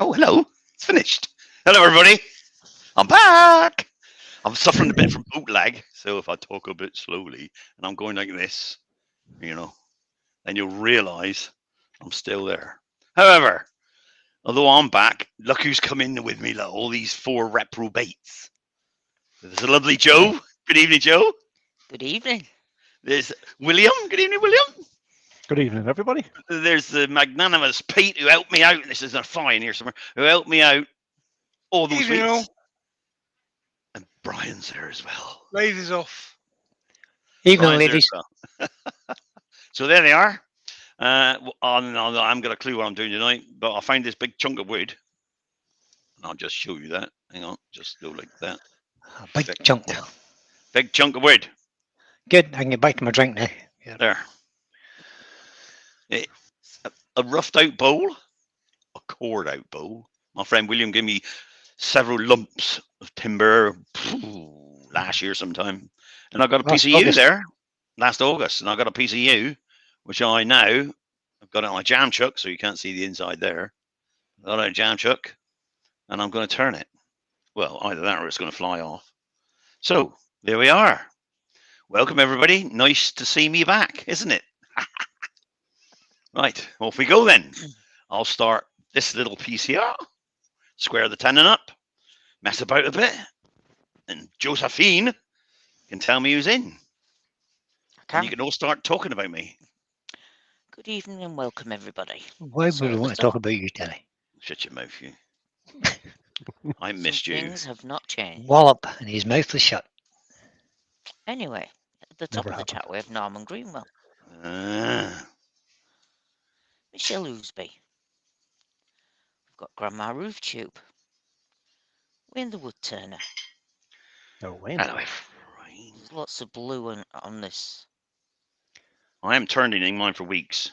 Oh, hello. It's finished. Hello, everybody. I'm back. I'm suffering a bit from boot lag, so if I talk a bit slowly and I'm going like this, you know, then you'll realise I'm still there. However, although I'm back, look who's come in with me, all these four reprobates. There's a lovely Joe. Good evening, Joe. Good evening. There's William. Good evening, William. Good evening, everybody. There's the magnanimous Pete who helped me out. This is a fine here somewhere. Who helped me out all those Evening, all. weeks. And Brian's there as well. Lathe is off. Evening, Brian's there ladies. as well. So there they are. I haven't got a clue what I'm doing tonight, but I found this big chunk of wood. And I'll just show you that. Hang on, just go like that. A big chunk now. Big chunk of wood. Good. I can get back to my drink now. Yeah. There. It's a roughed out bowl, a cored out bowl. My friend William gave me several lumps of timber last year sometime. And I got a piece of yew there last August. And I got a piece of yew, which I now, I've got it on a jam chuck, so you can't see the inside there. I got it on a jam chuck, and I'm going to turn it. Well, either that or it's going to fly off. So, there we are. Welcome, everybody. Nice to see me back, isn't it? Right, off we go then. I'll start this little piece here, square the tenon up, mess about a bit, and Josephine can tell me who's in. And you can all start talking about me. Good evening and welcome, everybody. Why would we want to talk about you, Telly? Shut your mouth, you. I missed you. Things have not changed. Wallop, and his mouth was shut. Anyway, at the top Never of the happened. chat, we have Norman Greenwell, Ah, Michelle Ousby. We've got Grandma Roof Tube. Wayne the Wood Turner. Oh, when? hello, everyone. There's lots of blue on this. I am turning mine for weeks.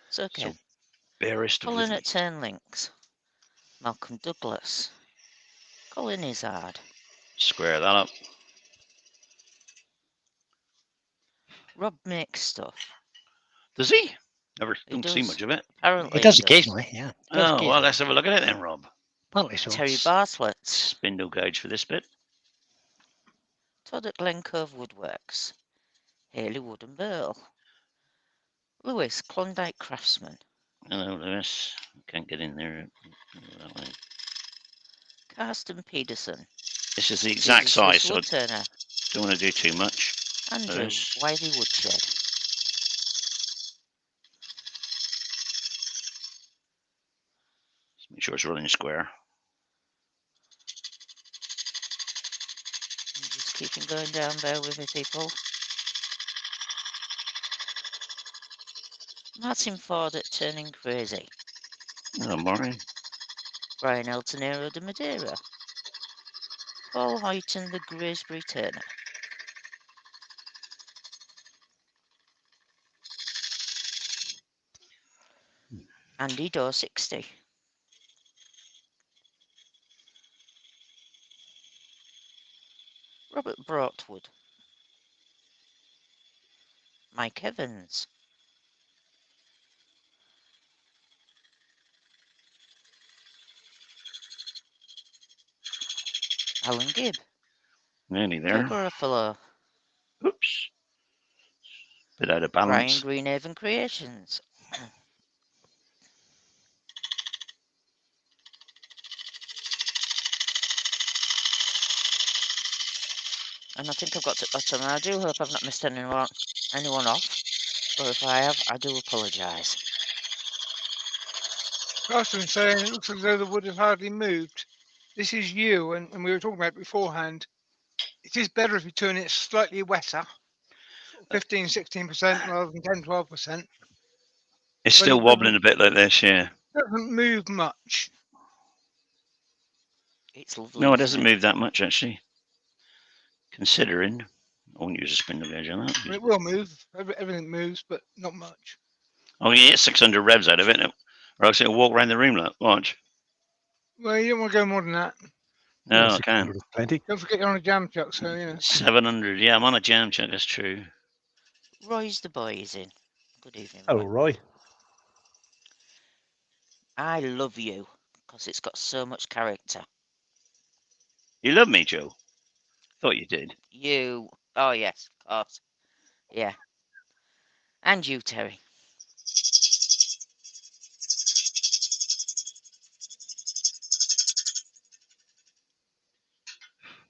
It's okay. So bear with Colin me. at Turn Links. Malcolm Douglas. Colin Izzard. Square that up. Rob makes stuff. Does he? Never He don't see does. much of it. Apparently It does occasionally, yeah. It does Oh, well, occasionally. let's have a look at it then, Rob. Partly so. Terry Bartlett. Spindle gauge for this bit. Todd at Glen Cove Woodworks. Haley Wood and Burl. Lewis, Klondike Craftsman. Hello, Lewis. Can't get in there. That way. Karsten Pedersen. This is the exact size, so I Woodturner. don't want to do too much. Andrew, Lewis. Wiley Woodshed. Just make sure it's running square. I'm just keeping going down, bear with me, people. Martin Ford at Turning Crazy. Hello, Maury. Brian Eltonero de Madeira. Paul Hoyton, the Graysbury Turner. Andy Door 60. Robert Broughtwood. Mike Evans. Alan Gibb. Nearly there. Garofalo. Oops. Bit out of Brian balance. Greenhaven Creations. And I think I've got to bottom. I do hope I've not missed anyone off. But if I have, I do apologise. Carsten saying it looks as though the wood has hardly moved. This is you, and we were talking about it beforehand. It is better if you turn it slightly wetter, 15, 16% rather than 10, 12%. It's still wobbling a bit like this, yeah. It doesn't move much. It's lovely. No, it doesn't move that much, actually. Considering, I won't use a spindle gauge on that. It will move. Everything moves, but not much. Oh, you get 600 revs out of it, or else it'll walk around the room like, watch. Well, you don't want to go more than that. No, Yeah, I can't. 600 is plenty. Don't forget you're on a jam chuck, so, you know. 700, yeah, I'm on a jam check, that's true. Roy's the boy is in. Good evening. Hello, Roy. Roy. I love you because it's got so much character. You love me, Joe? Thought you did. You. Oh, yes, of course. Yeah. And you, Terry.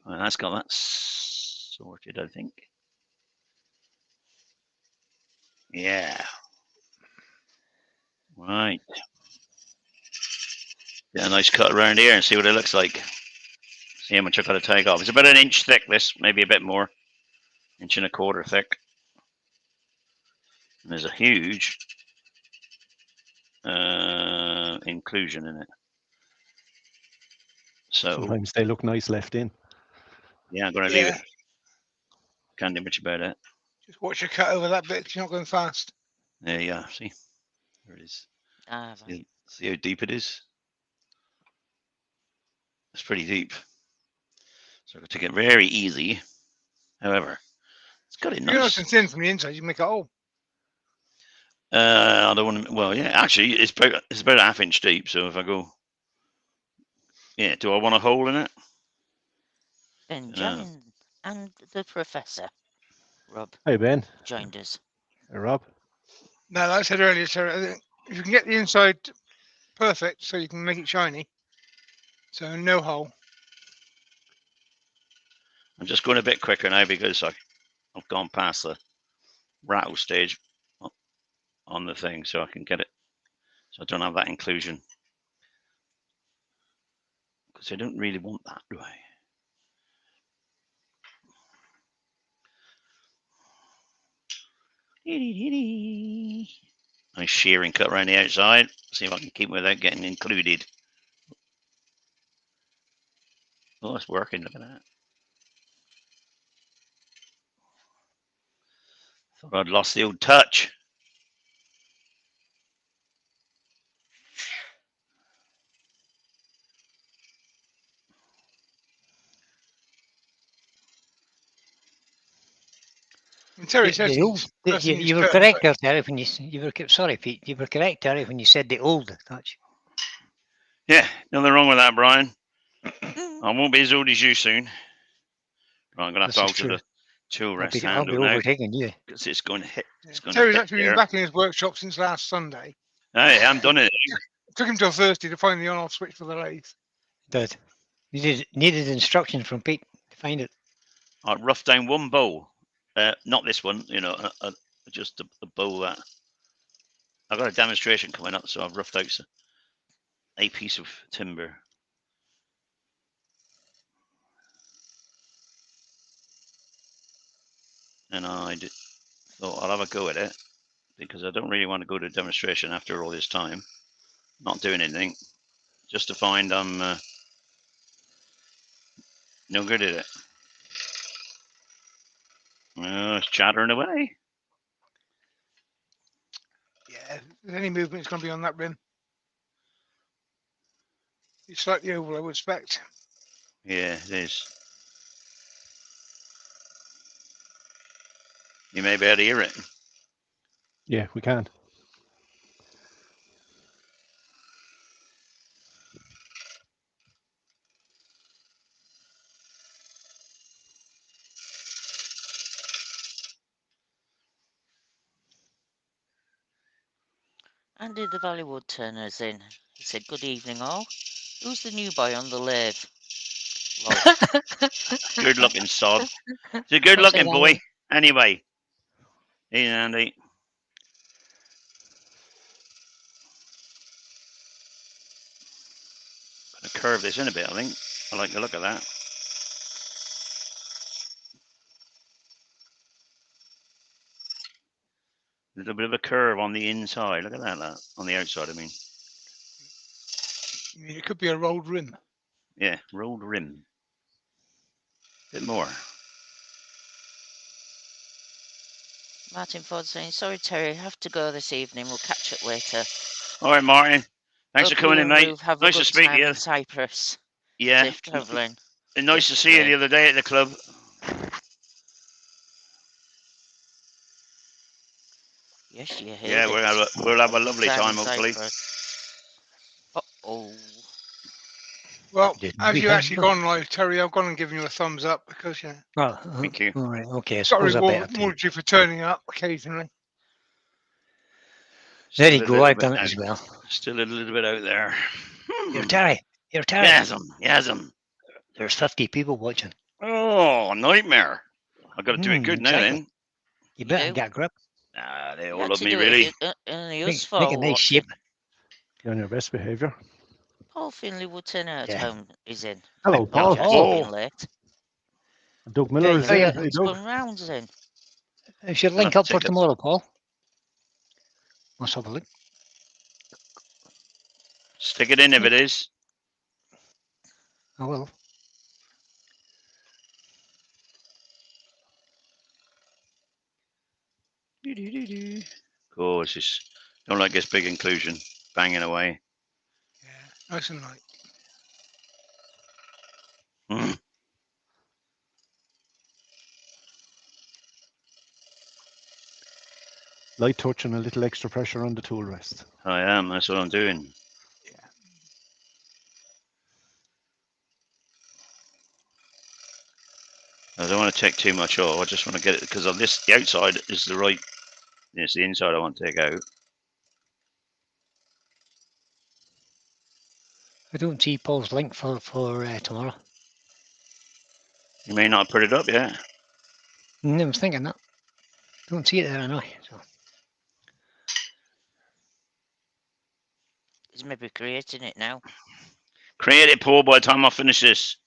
Well, that's got that sorted, I think. Yeah. Right. Get a nice cut around here and see what it looks like. See how much I've got to take off. It's about 1 inch thick, this, maybe a bit more. 1.25 inches thick. And there's a huge inclusion in it. So Sometimes they look nice left in. yeah, I'm going to leave it. Can't do much about it. Just watch your cut over that bit 'cause you're not going fast. There you are. See, there it is. Ah, right. See how deep it is. It's pretty deep. So I take it very easy. However, it's got it If you're nice nice. and thin from the inside, you can make a hole. I don't want to. Well, yeah, actually, it's about 1/2 inch deep. So if I go, yeah, do I want a hole in it? Benjamin and the professor, Rob, Hey, Ben. joined us. Hey, Rob. Now, like I said earlier, Sarah, I think if you can get the inside perfect so you can make it shiny, so no hole. I'm just going a bit quicker now because I've gone past the rattle stage on the thing, so I can get it. So I don't have that inclusion because I don't really want that, do I? Nice shearing cut around the outside. See if I can keep it without getting included. Oh, it's working. Look at that. Thought I'd lost the old touch. And Terry says The old, he's pressing his you were curtain, correct but there, Terry, when you were sorry, Pete. You were correct, Terry, when you said the old touch. Yeah, nothing wrong with that, Brian. I won't be as old as you soon. Right, I'm going to have This to is alter true. the tool I'll rest be handle now overtaking you. because it's going to hit. yeah. It's going Terry's to hit actually been there. back in his workshop since last Sunday. Hey, I'm done it. It took him till Thursday to find the on-off switch for the lathe. Did. Needed instructions from Pete to find it. I roughed down one bowl. Not this one, just a bowl that I've got a demonstration coming up, so I've roughed out a piece of timber. And I thought I'll have a go at it because I don't really want to go to a demonstration after all this time, not doing anything, just to find I'm no good at it. It's chattering away. Yeah, if there's any movement, it's going to be on that rim. It's slightly oval, I would expect. Yeah, it is. You may be able to hear it. Yeah, we can. Andy the Valleywood Turner's in. He said, "Good evening, all. Who's the new boy on the lathe?" Good looking sod. He's a good What's looking that, boy. Andy? Anyway. Hey, Andy. Gonna curve this in a bit, I think. I like the look of that. A little bit of a curve on the inside. Look at that. On the outside, I mean. I mean, it could be a rolled rim. Yeah, rolled rim. Bit more. Martin Ford saying, "Sorry, Terry, I have to go this evening. We'll catch up later. All right, Martin. Thanks Hope for coming you in, and mate. Ruth have Nice a to good speak to time you. in Cyprus. Yeah. Safe travelling. And nice to see you the other day at the club. Yes, you heard Yeah, it. we'll have a lovely Time time, in hopefully. Cyprus. Oh, Well, Didn't as we you have actually them? gone live, Terry, I've gone and given you a thumbs up because yeah, Oh, Thank you. all right. Okay. I got to suppose I better reward you for turning up occasionally. There Still you a go. little I've bit done it out. as well. Still a little bit out there. Here, Terry. Here, Terry. Yasm. There's 50 people watching. Oh, nightmare. I've got to do it good now Exactly. then. You better do. get a grip. Ah, they You all had love to me, do really. it if only us Make four a were nice shape. watching. You're on your best behaviour. Paul Finley would turn out Yeah. home is in. Hello, Paul. Just Paul. being late. Doug Miller is Oh, in. yeah. Hey, It's Doug. going rounds in. I should I'll link have up to for take it. tomorrow, Paul. Let's have a look. Stick it in if it is. I will. Cool. It's just don't like this big inclusion banging away. Yeah, nice and light. Mm. Light touch and a little extra pressure on the tool rest. I am. That's what I'm doing. I don't want to take too much off. I just want to get it because on this, the outside is the right. It's the inside I want to take out. I don't see Paul's link for tomorrow. You may not put it up yet. I was thinking that. Don't see it there, I know. So. He's maybe creating it now. Create it, Paul. By the time I finish this.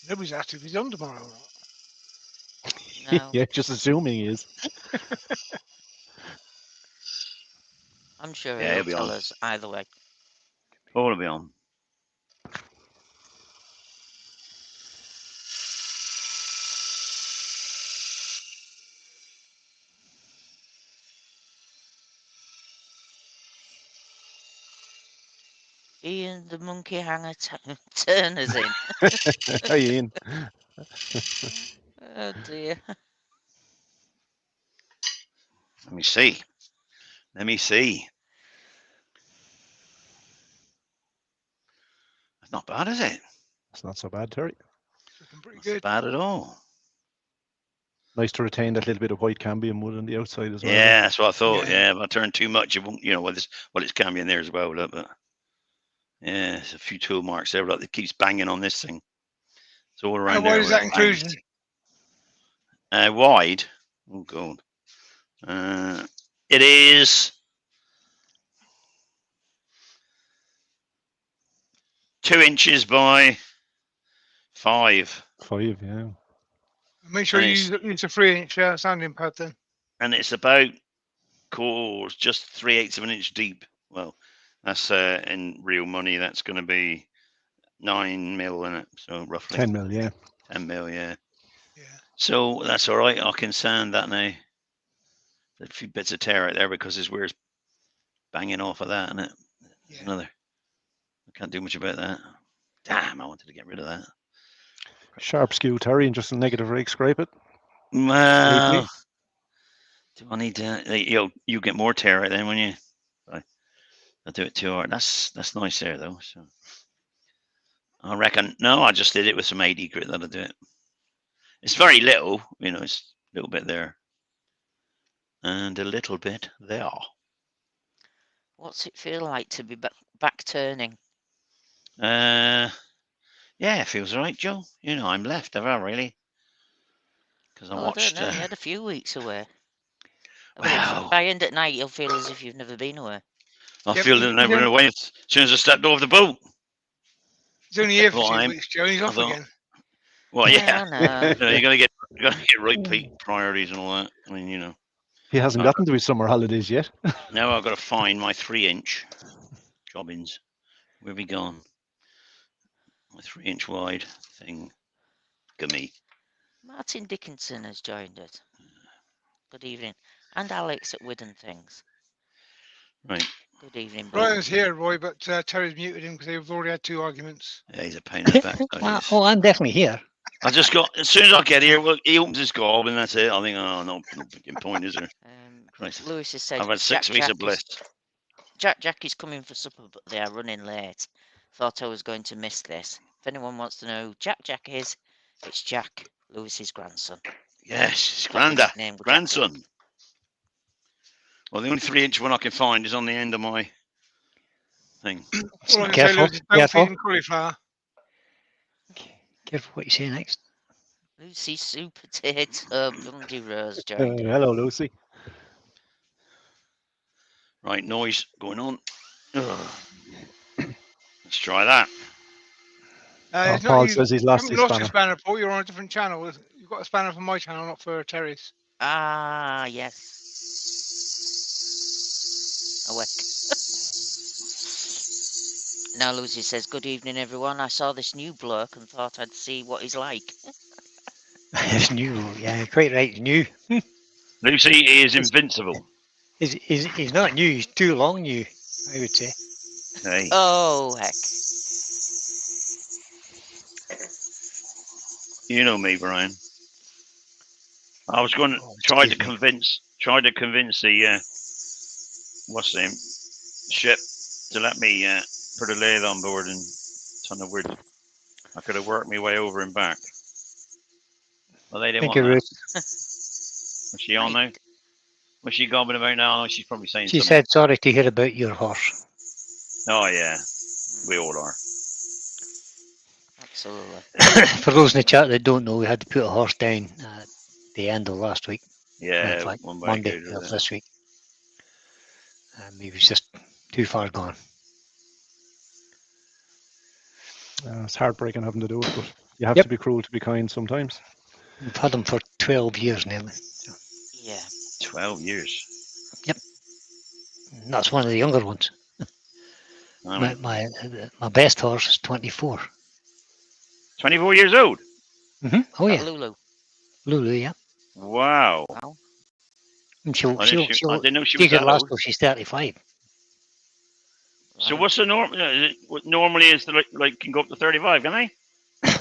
Nobody's asked if he's on tomorrow or not. No, Yeah, just assuming he is. I'm sure Yeah, he'll he'll be tell on. us either way. Paul will be on. Ian the monkey hanger Turner's in. Hi, Ian. Oh dear. Let me see. Let me see. That's not bad, is it? That's not so bad, Terry. It's looking pretty Not good. bad at all. Nice to retain that little bit of white cambium wood on the outside as well. Yeah, that's what I thought. Yeah. Yeah, if I turn too much, it won't. You know, it's cambium there as well. Look, but yeah, there's a few tool marks there. But it keeps banging on this thing. It's all around And there. what is where that it bangs. inclusion? Wide. Oh god. It is 2 inches by 5, 5, yeah. Make sure And you it's- use a 3-inch sounding pad then. and it's about just 3/8 of an inch deep. Well, that's in real money. That's going to be 9 mil in it. So roughly 10 mil, yeah. 10 mil. Yeah. Yeah. So that's all right. I can sand that now. There's a few bits of tear out there because his weir's banging off of that, and it. Yeah. Another. I can't do much about that. Damn, I wanted to get rid of that. Sharp skew, Terry, and just a negative rake scrape it. Well, Lately. do I need to? You get more tear out then when you. I do it too hard. That's nice there though. So I reckon. No, I just did it with some 80 grit. That'll do it. It's very little, it's a little bit there. And a little bit there. What's it feel like to be back turning? Yeah, it feels right, Joe. I'm left, have I really? Because I Oh, I watched. don't know. You had a few weeks away. Wow. By end at night, you'll feel as if you've never been away. I Yeah, feel but that you never been don't- away as soon as I stepped off the boat. He's only here for Well, 2 weeks, Joe. He's off although- again. Well, yeah. I know. You gotta get right, Pete. Priorities and all that. I mean, He hasn't gotten to his summer holidays yet. now I've got to find my 3-inch jobbins. Where have we gone? My 3-inch wide thing. Gummy. Martin Dickinson has joined us. Good evening. And Alex at Wood and Things. Right. Good evening, both. Brian's here, Roy, but Terry's muted him because they've already had 2 arguments. Yeah, he's a pain in the backside. Oh, I'm definitely here. I just got, as soon as I get here, well, he opens his gob and that's it. I think, oh, no fucking point, is there? Christ. Lewis has said I've had 6 weeks of bliss. Jack is coming for supper, but they are running late. Thought I was going to miss this. If anyone wants to know who Jack is, it's Jack, Lewis's grandson. Yes, his Got the granddad, nickname Jack. grandson. Well, the only 3-inch one I can find is on the end of my thing. All I can Careful, tell you is don't careful. feed him cauliflower. Careful what you say next. Lucy Sue Potato, Bundy Rose joined in. Hello, Lucy. Right, noise going on. Ugh. Let's try that. It's not Paul you. says he's You lost haven't his lost your spanner. spanner, Paul. You're on a different channel. You've got a spanner from my channel, not for Terry's. Ah, yes. Awake. Now Lucy says, good evening, everyone. I saw this new bloke and thought I'd see what he's like. It's new. Yeah, quite right. It's new. Lucy is invincible. He's not new. He's too long new, I would say. Hey. Oh, heck. You know me, Brian. I was going to Oh, try to excuse me. convince the what's the name ship to let me put a lathe on board and ton of wood. I could have worked my way over and back. Well, they didn't Thank you, want Ruth. that. Was she on now? Was she gobbling about now? She's probably saying She something. said sorry to hear about your horse. Oh yeah, we all are. Absolutely. For those in the chat that don't know, we had to put a horse down at the end of last week. Yeah, In fact, one by Monday good, of this week. He was just too far gone. It's heartbreaking having to do it, but you have Yep. to be cruel to be kind sometimes. We've had him for 12 years nearly. Yeah. 12 years. And that's one of the younger ones. I mean, My best horse is 24. 24 years old. Oh That yeah, Lulu. Lulu, yeah. Wow. Wow. And I didn't know she she was could that last old. till she's 35. So Right. what's the norm? What normally is the like can go up to 35, can they?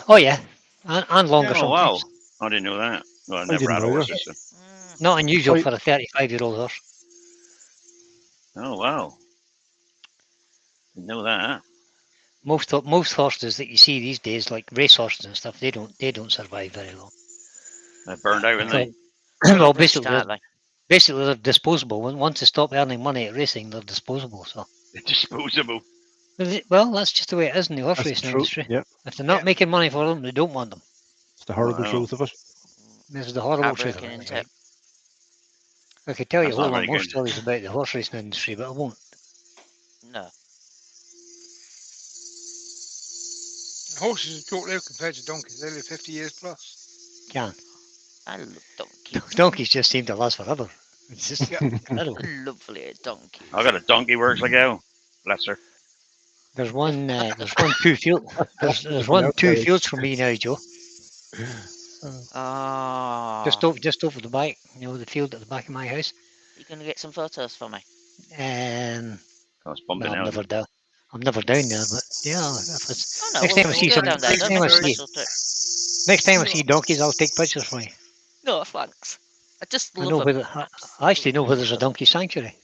Oh yeah, and longer Oh wow, sometimes. I didn't know that. Well, I I never didn't had either. horses. So. Not unusual I- for a 35-year-old horse. Oh wow, didn't know that. Most horses that you see these days, like race horses and stuff, they don't survive very long. They burned out, didn't they? Well, Rushed, aren't they? basically they're disposable. Once they stop earning money at racing, they're disposable. So, They're disposable. well, that's just the way it is in the horse That's the racing truth. industry. Yeah, If they're not Yeah. making money for them, they don't want them. it's the horrible Wow. truth of it. This is the horrible truth of Heartbreaking, it. isn't it? I could tell you a That's whole not lot very more good. stories about the horse racing industry, but I won't. No. Horses are short-lived compared to donkeys. They live 50 years plus. Can I love donkeys. donkeys just seem to last forever? It's just Yeah. incredible. Lovely donkeys. I got a donkey works like hell. Bless her. There's one 2 field. There's one 2 fields for me now, Joe. Oh. Just over the back, the field at the back of my house. You going to get some photos for me? Um, I was bumping well, out. I'm never down there, but yeah, if it's Oh, no. next We'll, time I we'll see go some, down there. next Don't time I make a see, special trip. next time I see donkeys, I'll take pictures for you. No, thanks. I just I love know them. where I actually know where there's a donkey sanctuary.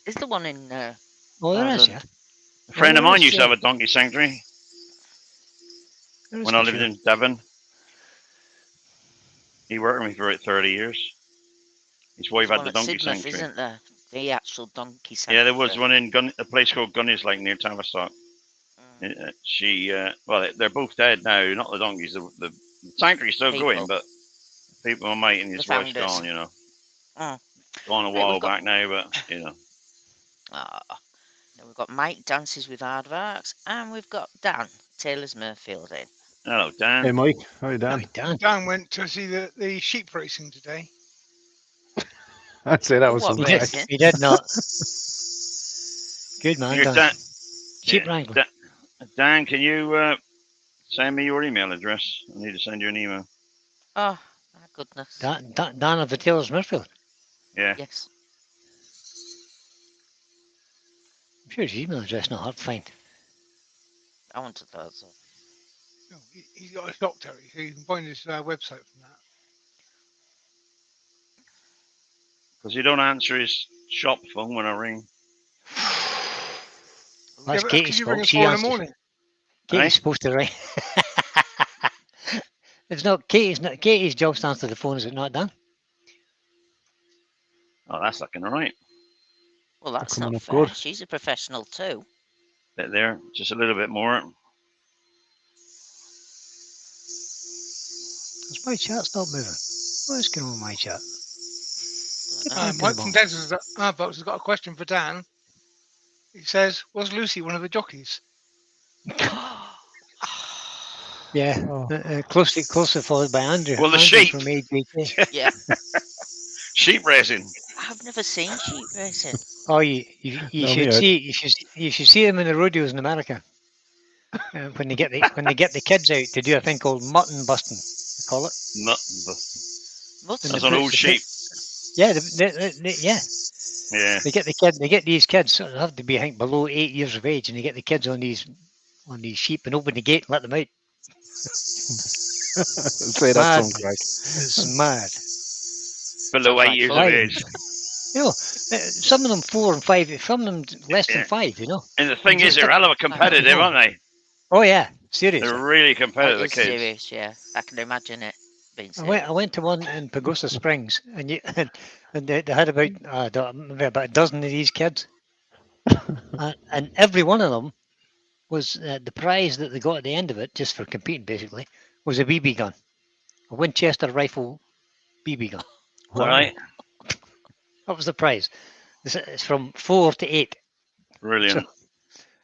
Is the one in Oh, there is, Ireland? yeah. A friend of there mine is, used to yeah. have a donkey sanctuary There is when I for lived sure. in Devon. He worked with me for about 30 years. His wife There's had one the at donkey Sidmouth, sanctuary. isn't there? The actual donkey Yeah, sanctuary. there was one in a place called Gunnies, like near Tavistock. Well, they're both dead now. Not the donkeys. The sanctuary's still going, People. but people, my mate and his The wife's founders. gone. Mm. Gone a Right, while we've got- back now, but Then we've got Mike Dances with Aardvarks, and we've got Dan Taylor's Murfield in. Hello, Dan. Hey, Mike. Hi, Dan. Right, Dan. Dan went to see the sheep racing today. I'd say that Oh, was what some He crack. racing? He did not. Good man, Here, Dan. Dan. Sheep Yeah, wrangling. Dan, can you send me your email address? I need to send you an email. Oh, my goodness. Dan of the Taylor's Murfield. Yeah. Yes. I'm sure his email address not hard to find. I wanted that. So. Oh, he's got a shop, Terry, so you can find his website from that. Because you don't answer his shop phone when I ring. That's That's Katie's because you ring fault. at She 4 in the answers. morning. Katie's Eh? supposed to ring. It's not Katie's. Not Katie's job to answer the phone. Is it not, Dan? Oh, that's looking all right. Well, that's coming not up fair. good. She's a professional too. Bit there, just a little bit more. Has my chat stopped moving? What is going on with my chat? Don't know. Talking Mike from about. Denver's Box has got a question for Dan. He says, "Was Lucy one of the jockeys?" Yeah, Oh, closely followed by Andrew. Well, the Andrew sheep. from AJK. Yeah, Sheep racing. I've never seen sheep racing. Oh, you no, me should out. see you should see them in the rodeos in America when they get the kids out to do a thing called mutton busting. They call it. Nothing but Mutton. And that's on old sheep. yeah, yeah. Yeah. They get these kids. So they have to be I think below 8 years of age, and they get the kids on these sheep and open the gate and let them out. Say that's Mad. some crack. It's mad. Below Sounds 8 like years fun. of Right. age. You know, some of them 4 and 5. Some of them less than Yeah. 5. You know. And the thing just is, they're stick- hell of a competitive, aren't they? Oh yeah, They're seriously. really That competitive, the is kids. serious. Yeah, I can imagine it being I serious. went to one in Pagosa Springs, and they had about maybe about a dozen of these kids, and every one of them was the prize that they got at the end of it, just for competing basically, was a BB gun, a Winchester rifle BB gun. All Wow. right. That was the prize. It's from 4 to 8. Brilliant.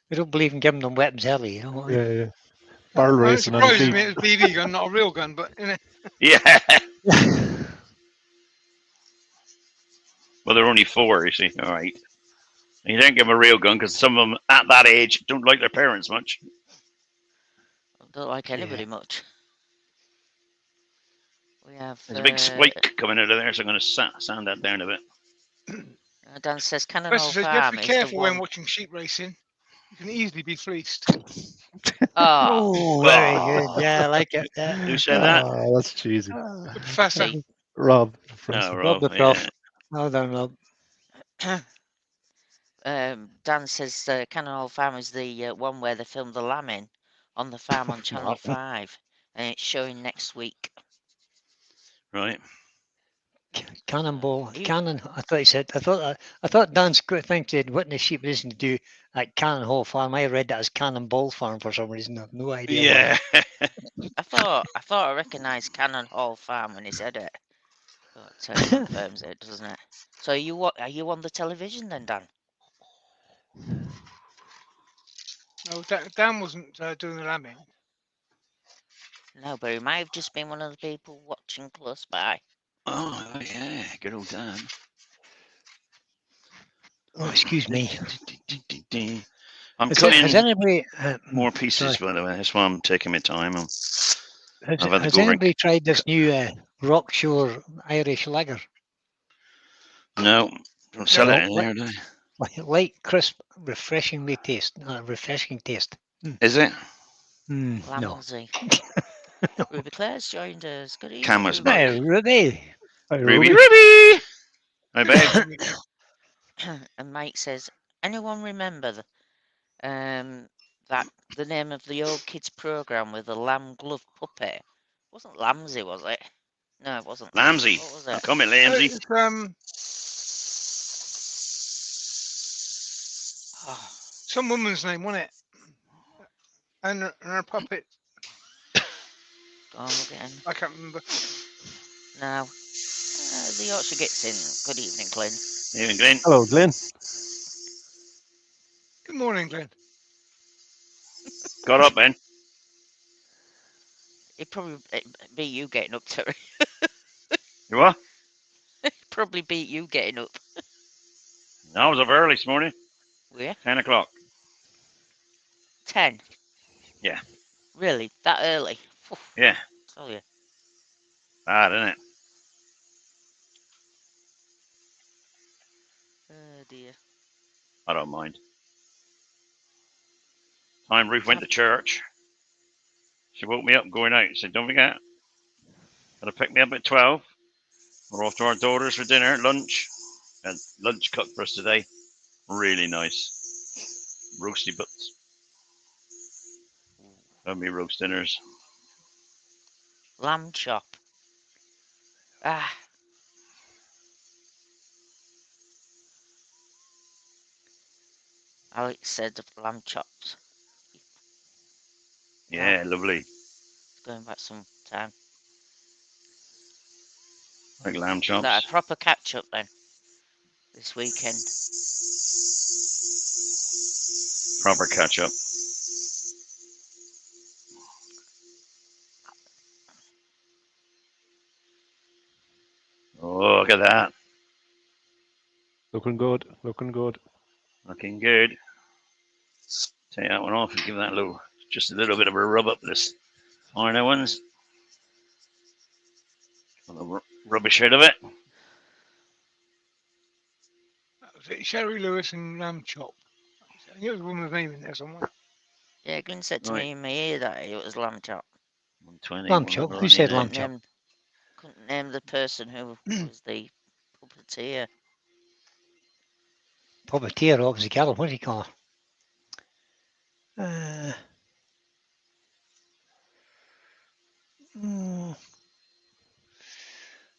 We don't believe in giving them weapons early. You know what I mean? Yeah, yeah. Barrel Well, it racing on a surprises sheep. me it was BB gun, not a real gun, but you know, Yeah. Well, they're only 4, you see. All right. And you don't give them a real gun because some of them at that age don't like their parents much. I don't like Yeah. anybody much. We have. There's a big squeak coming out of there, so I'm going to sound that down a bit. Dan says Cannon Professor Hall says you have to Farm be is the careful when one. watching sheep racing. You can easily be fleeced. Oh, Oh, very Oh. good. Yeah, I like it. Who said that? Oh, that's cheesy. The professor. see. Rob, Oh, Professor. Rob the Rob. prof. Yeah. Well done, Rob. Dan says Cannon Hall Farm is the one where they filmed the lambing on the farm on Channel 5, and it's showing next week. Right. Cannonball, You- cannon. I thought he said. I thought Dan's thing said witness sheep racing to do at Cannon Hall Farm. I read that as Cannonball Farm for some reason. I've no idea why. Yeah. I thought I recognised Cannon Hall Farm when he said it, but it confirms it, doesn't it? So are you on the television then, Dan? No, Dan wasn't doing the lambing. No, but he might have just been one of the people watching close by. Oh, yeah. Good old Dan. Oh, excuse me. I'm Has cutting anybody? more pieces, by the way. That's why I'm taking my time. I've had to Has go anybody tried this new Rockshore Irish lager? No, don't sell No. it in there, do they? Light, crisp, refreshing taste. Is it? No. Lamsey. Ruby Claire's joined us. Good evening, Cameras Ruby. Hey, Ruby. Hi, Ruby, Ruby. Ruby! I beg. And Mike says, anyone remember that the name of the old kids program with the lamb glove puppet? Wasn't Lamsey, was it? No, it wasn't. Lamsey. What was I'm it? coming, Lamsey. It's, Oh, some woman's name, wasn't it? And her puppet. go on, look at him. I can't remember. Now, the Yorkshire gets in. Good evening, Clint. Evening, Glenn. Hello, Glenn. Good morning, Glenn. Got up, Ben. It'd probably be you getting up, Terry. You what? Probably beat you getting up. I was up early this morning. Yeah, 10 o'clock. 10. Yeah. Really, that early? Phew, Yeah. tell you. Bad, isn't it? Oh dear. I don't mind. Time Ruth went to church. She woke me up going out. She said, "Don't forget, gotta pick me up at 12. We're off to our daughters for dinner, lunch. And lunch cooked for us today. Really nice. Roasty butts. Homey roast dinners. Lamb chop. Ah, Alex said of lamb chops. Yeah, Wow, lovely. it's going back some time. Like lamb Is that a chops. proper catch up then? This weekend. Proper catch up. Oh, look at that. Looking good. Looking good. Looking good. Take that one off and give that just a little bit of a rub up this finer ones. A little rubbish out of it. That was it. Sherry Lewis and lamb chop. I knew there was a woman's name in there somewhere. Yeah, Glyn said to Right. me in my ear that it was lamb chop. 120. Lamb chop. Who said lamb chop? Couldn't name the person who was the puppeteer. Puppeteer, obviously, Carol. What do you call her?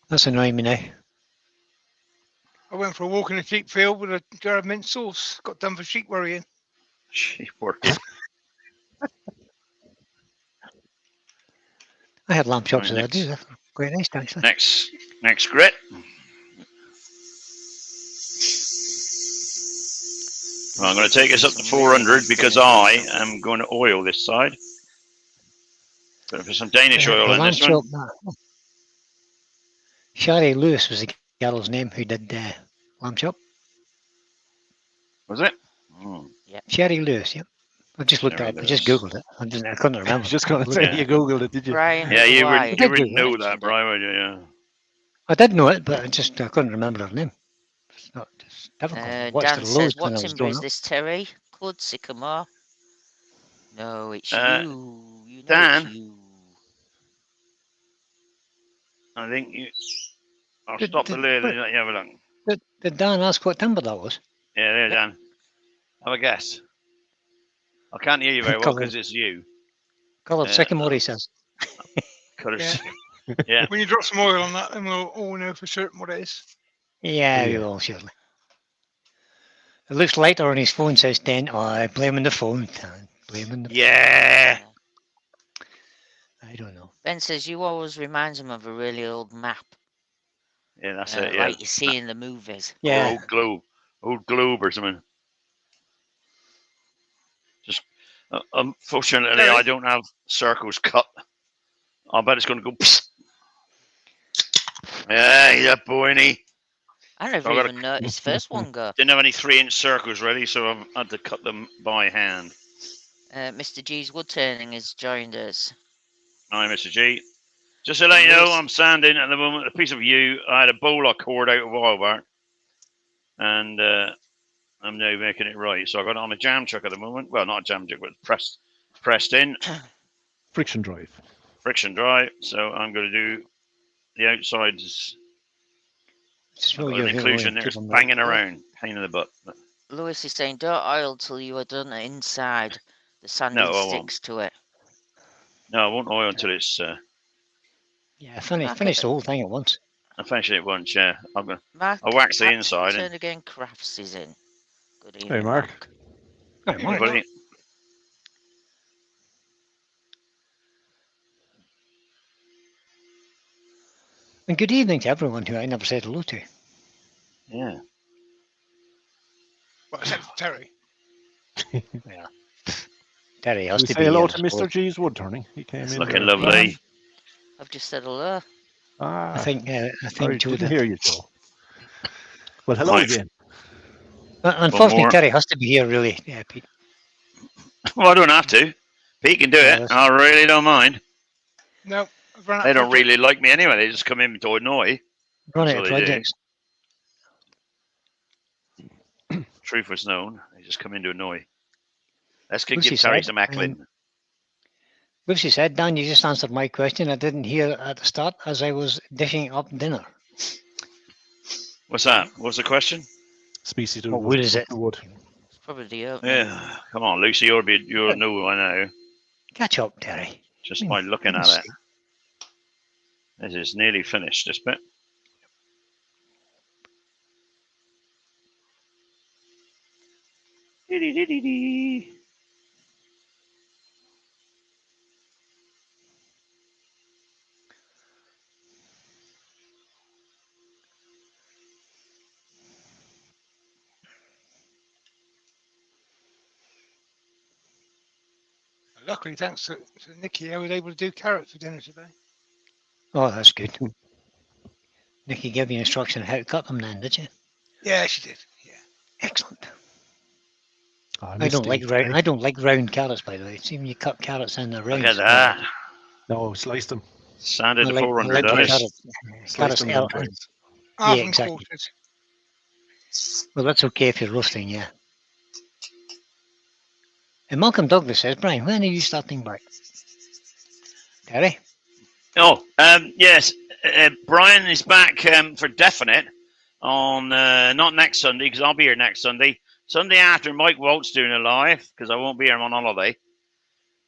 That's annoying me now. I went for a walk in a sheep field with a jar of mint sauce. Got done for sheep worrying. She worried. I had lamb chops Right, the other day. They're quite nice, actually. Next grit. Well, I'm going to take this up to 400 because I am going to oil this side. Going for some Danish oil The in lamb this one. chop. Sherry Lewis was the girl's name who did lamb chop. Was it? Sherry Lewis, yep. I just looked Sherry at it. I just Lewis. googled it. I couldn't I remember. was just going to say, Yeah. you Googled it, did you? Brian Yeah, you Hawaii. wouldn't Google know mentioned that, it. Brian, would you? Yeah. I did know it, but I couldn't remember her name. It's difficult. I watched Dan her says, loads "What when I was timber growing is up. this, Terry? Clud, sycamore? No, it's Uh, you. You know Dan? it's you. I think you. I'll Did- stop the did- lid what- and let you have a look. Did Dan ask what timber that was? Yeah, there, Yep. Dan. Have a guess. I can't hear you very well because it's you. Coloured sycamore, he says. Colours. Yeah. Yeah. When you drop some oil on that, then we'll all know for certain what it is. Yeah, we Yeah. will, surely. It looks lighter on his phone, says Dan. Oh, I'm blaming the phone. Dan. Blaming the Yeah. I don't know. Ben says, you always reminds him of a really old map. Yeah, that's it. Yeah. Like you see in the movies. Or Yeah. old globe or something. Just unfortunately, Terry? I don't have circles cut. I bet it's going to go. Psst. Yeah, boy. I never I gotta- even noticed first one go. Didn't have any 3-inch circles ready, so I've had to cut them by hand. Mr. G's wood turning has joined us. Hi, Mr. G. Just to let you know, Lewis- I'm sanding at the moment a piece of yew. I had a bowl I cored out of wire bark, and I'm now making it right. So I got it on a jam chuck at the moment. Well, not a jam chuck, but pressed in, Friction drive. friction dry. So I'm going to do the outsides. So Got you're an inclusion there, it's banging around, pain in the butt. Lewis is saying, don't oil till you are done inside. The sanding No, I won't. sticks to it. No, I won't oil until it's. Yeah, finish the whole thing at once. I finish it once. Yeah, Mark, I'll wax the Mark inside. Turn again. Crafts is in. Good evening, Hey, Mark. Right, And, Mark. buddy, And good evening to everyone who I never said hello to. yeah. Well, except for Terry. Yeah. Terry has We to say be hello here, to I suppose. Mr. G's wood turning. He came It's in. looking there. lovely. I've just said hello. Ah, I think sorry, Joe didn't did. hear you, Joe. Well, hello Right. again. Unfortunately, more. Terry has to be here, really. Yeah, Pete. Well, I don't have to. Pete can do Yeah, it. that's- I really don't mind. No, I've run out They of don't project. really like me anyway. They just come in to annoy. Run That's out of what they do. projects. Truth was known. They just come in to annoy. Let's give Lucy Terry said, some heckling. Lucy said, Dan, you just answered my question. I didn't hear at the start as I was dishing up dinner. What's that? What's the question? Species of What wood is it? the wood. It's probably the opening. Yeah, come on, Lucy, you'll know I know Catch up, Terry. just by looking at it. This is nearly finished. This bit. Luckily, thanks to Nikki, I was able to do carrots for dinner today. Oh, that's good. Nikki gave you instruction on how to cut them then, did you? Yeah, she did. Yeah. Excellent. Oh, I don't like round carrots, by the way. See when you cut carrots in the round. Look at that. No, slice them. Sanded the I 400, like does it? Slice them carrots. lengthwise. Half Yeah, and exactly. quartered. Well, that's okay if you're roasting, yeah. And Malcolm Douglas says, Brian, when are you starting back? Terry? Oh, yes. Brian is back for definite on not next Sunday because I'll be here next Sunday. Sunday after, Mike Walt's doing a live because I won't be here. I'm on holiday.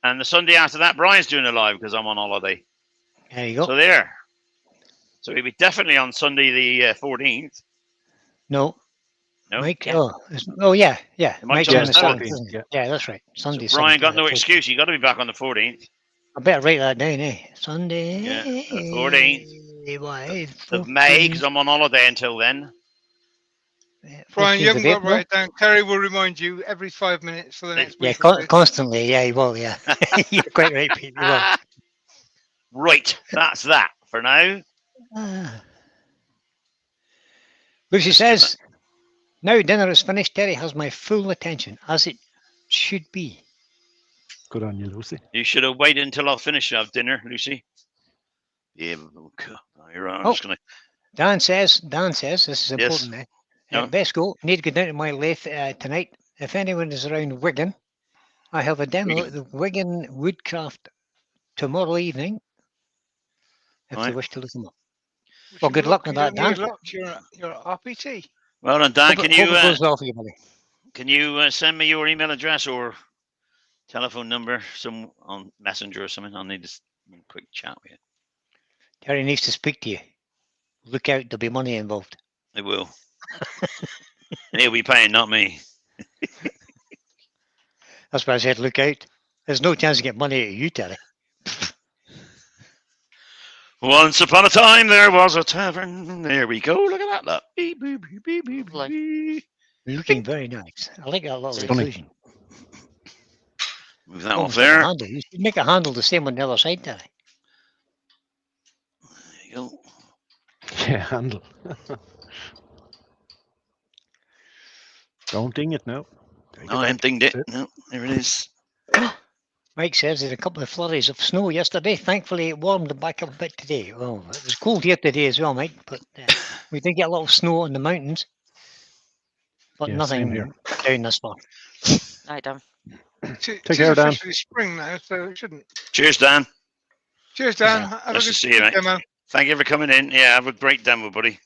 And the Sunday after that, Brian's doing a live because I'm on holiday. There you go. So there. So he'll be definitely on Sunday the 14th. No. No? Mike? Yeah. Yeah. Mike's Mike's on on the the 7th. 7th, isn't it? Yeah. Yeah, that's right. Sunday, So Brian 7th, got no 14th. excuse. You got to be back on the 14th. I better write that down, eh? Sunday. Yeah, the 14th. Why? Of May because I'm on holiday until then. Brian, you 14th haven't of got to April. write it down. Terry will remind you every 5 minutes for the next Yeah, week. or two. constantly. Yeah, he will. Yeah, you're quite right, Pete. He will. Right, that's that for now. Lucy says, now dinner is finished. Terry has my full attention, as it should be. Good on you, Lucy. You should have waited until I finish have dinner, Lucy. Yeah, you're right. I'm just gonna. Dan says, this is Yes. important now. Yeah. Best go. Need to go down to my lathe tonight. If anyone is around Wigan, I have a demo at the Wigan Woodcraft tomorrow evening. If they Right. wish to look them up. Wish Well, you good luck with You that, don't need Dan. luck. You're at RPT. Well done, Dan. Hope it goes well for you, buddy. Can you send me your email address or telephone number, some on Messenger or something? I'll need a quick chat with you. Terry needs to speak to you. Look out, there'll be money involved. I will. And he'll be paying, not me. That's why I said look out. There's no chance to get money out of you, Terry. Once upon a time, there was a tavern. There we go. Look at that. Look. Beep, beep, beep, beep, beep, beep. Looking very nice. I like that little Stunning. inclusion. Move that off Almost like a there. handle. You should make a handle the same on the other side, Terry. There you go. Yeah, handle. Don't ding it now. Take No, I haven't dinged it. No, there it is. Mike says there's a couple of flurries of snow yesterday. Thankfully, it warmed back up a bit today. Oh, it was cold here today as well, Mike. But we did get a lot of snow on the mountains. But Yeah, nothing same here. down this far. Night, Dan. Take care, Dan. officially spring now, so it shouldn't. Cheers, Dan. Cheers, Dan. Yeah. Have a Nice to good see you, mate. demo. Thank you for coming in. Yeah, have a great demo, buddy.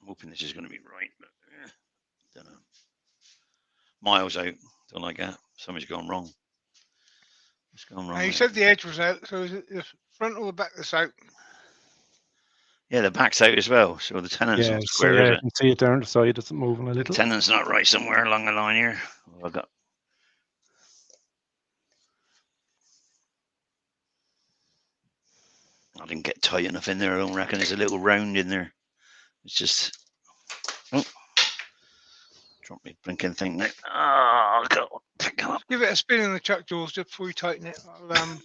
I'm hoping this is going to be right, but don't know. Miles out. Don't like that. Something's gone wrong. What's gone wrong? Now, you there? said the edge was out, so is it the front or the back that's out? Yeah, the back's out as well. So the tenant's Yeah, not so, square, yeah, is you it? can see it there on the side. It's moving a The little. tenant's not right somewhere along the line here. Oh, I didn't get tight enough in there. I don't reckon. There's a little round in there. It's just. Oh. Drop me blinking thing now. Oh, God. Pick up. Give it a spin in the chuck jaws just before you tighten it. I'll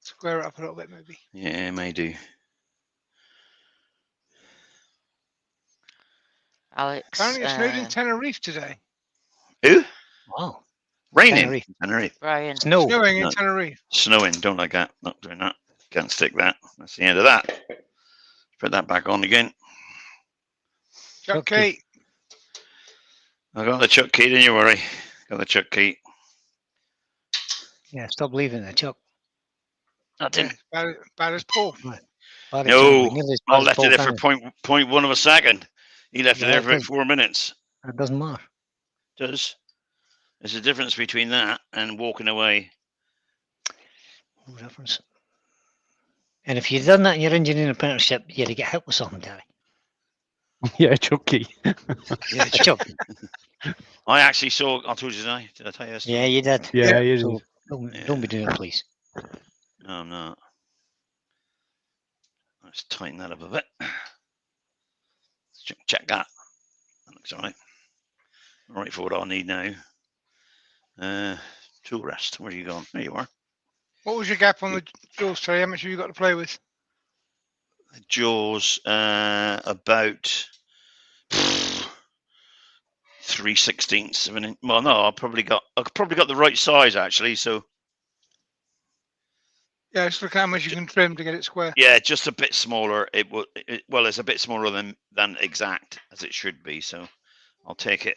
square it up a little bit, maybe. Yeah, may do. Alex. Apparently, it snowed in Tenerife today. Who? Wow. Raining. Tenerife. Tenerife. Brian. Snow. Snowing in No. Tenerife. Snowing. Don't like that. Not doing that. Can't stick that. That's the end of that. Put that back on again. Chuck Okay. Kate. I got the chuck key, don't you worry. Got the chuck key. Yeah, stop leaving the chuck. I Yeah, didn't. bad as Paul. Barry Jones, No, nearly as I bad as left Paul it there for Fanning. 0.1 of a second. He left it Yeah, there it for about does. 4 minutes. It doesn't matter. Does. There's a difference between that and walking away. No difference. And if you'd done that in your engineering apprenticeship, you'd have get hit with something, Terry. Yeah, Chucky. Yeah, A chuck. I actually saw. I told you, did I? Did I tell you that story? Yeah, you did. Yeah, Yeah. you did. So don't be doing it, please. No, I'm not. Let's tighten that up a bit. Check that. That looks all right. All right for what I need now. Tool rest. Where are you going? There you are. What was your gap on the jaws, Terry? How much have you got to play with? The jaws about 3/16 of an inch. Well, no, I probably got the right size actually. So Yeah, just look how much you can trim to get it square. yeah, just a bit smaller. Well, it's a bit smaller than exact as it should be. So I'll take it.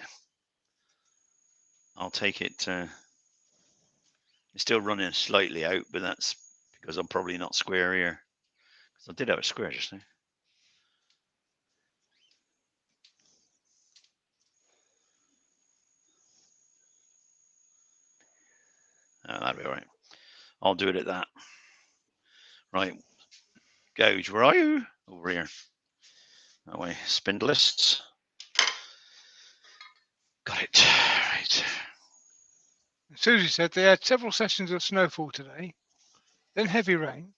It's still running slightly out, but that's because I'm probably not square here. Because I did have a square just now. Oh, that'll be all right. I'll do it at that. Right. Gouge, where are you? Over here. That way. Spindlists. Got it. Right. Susie said they had several sessions of snowfall today, then heavy rain,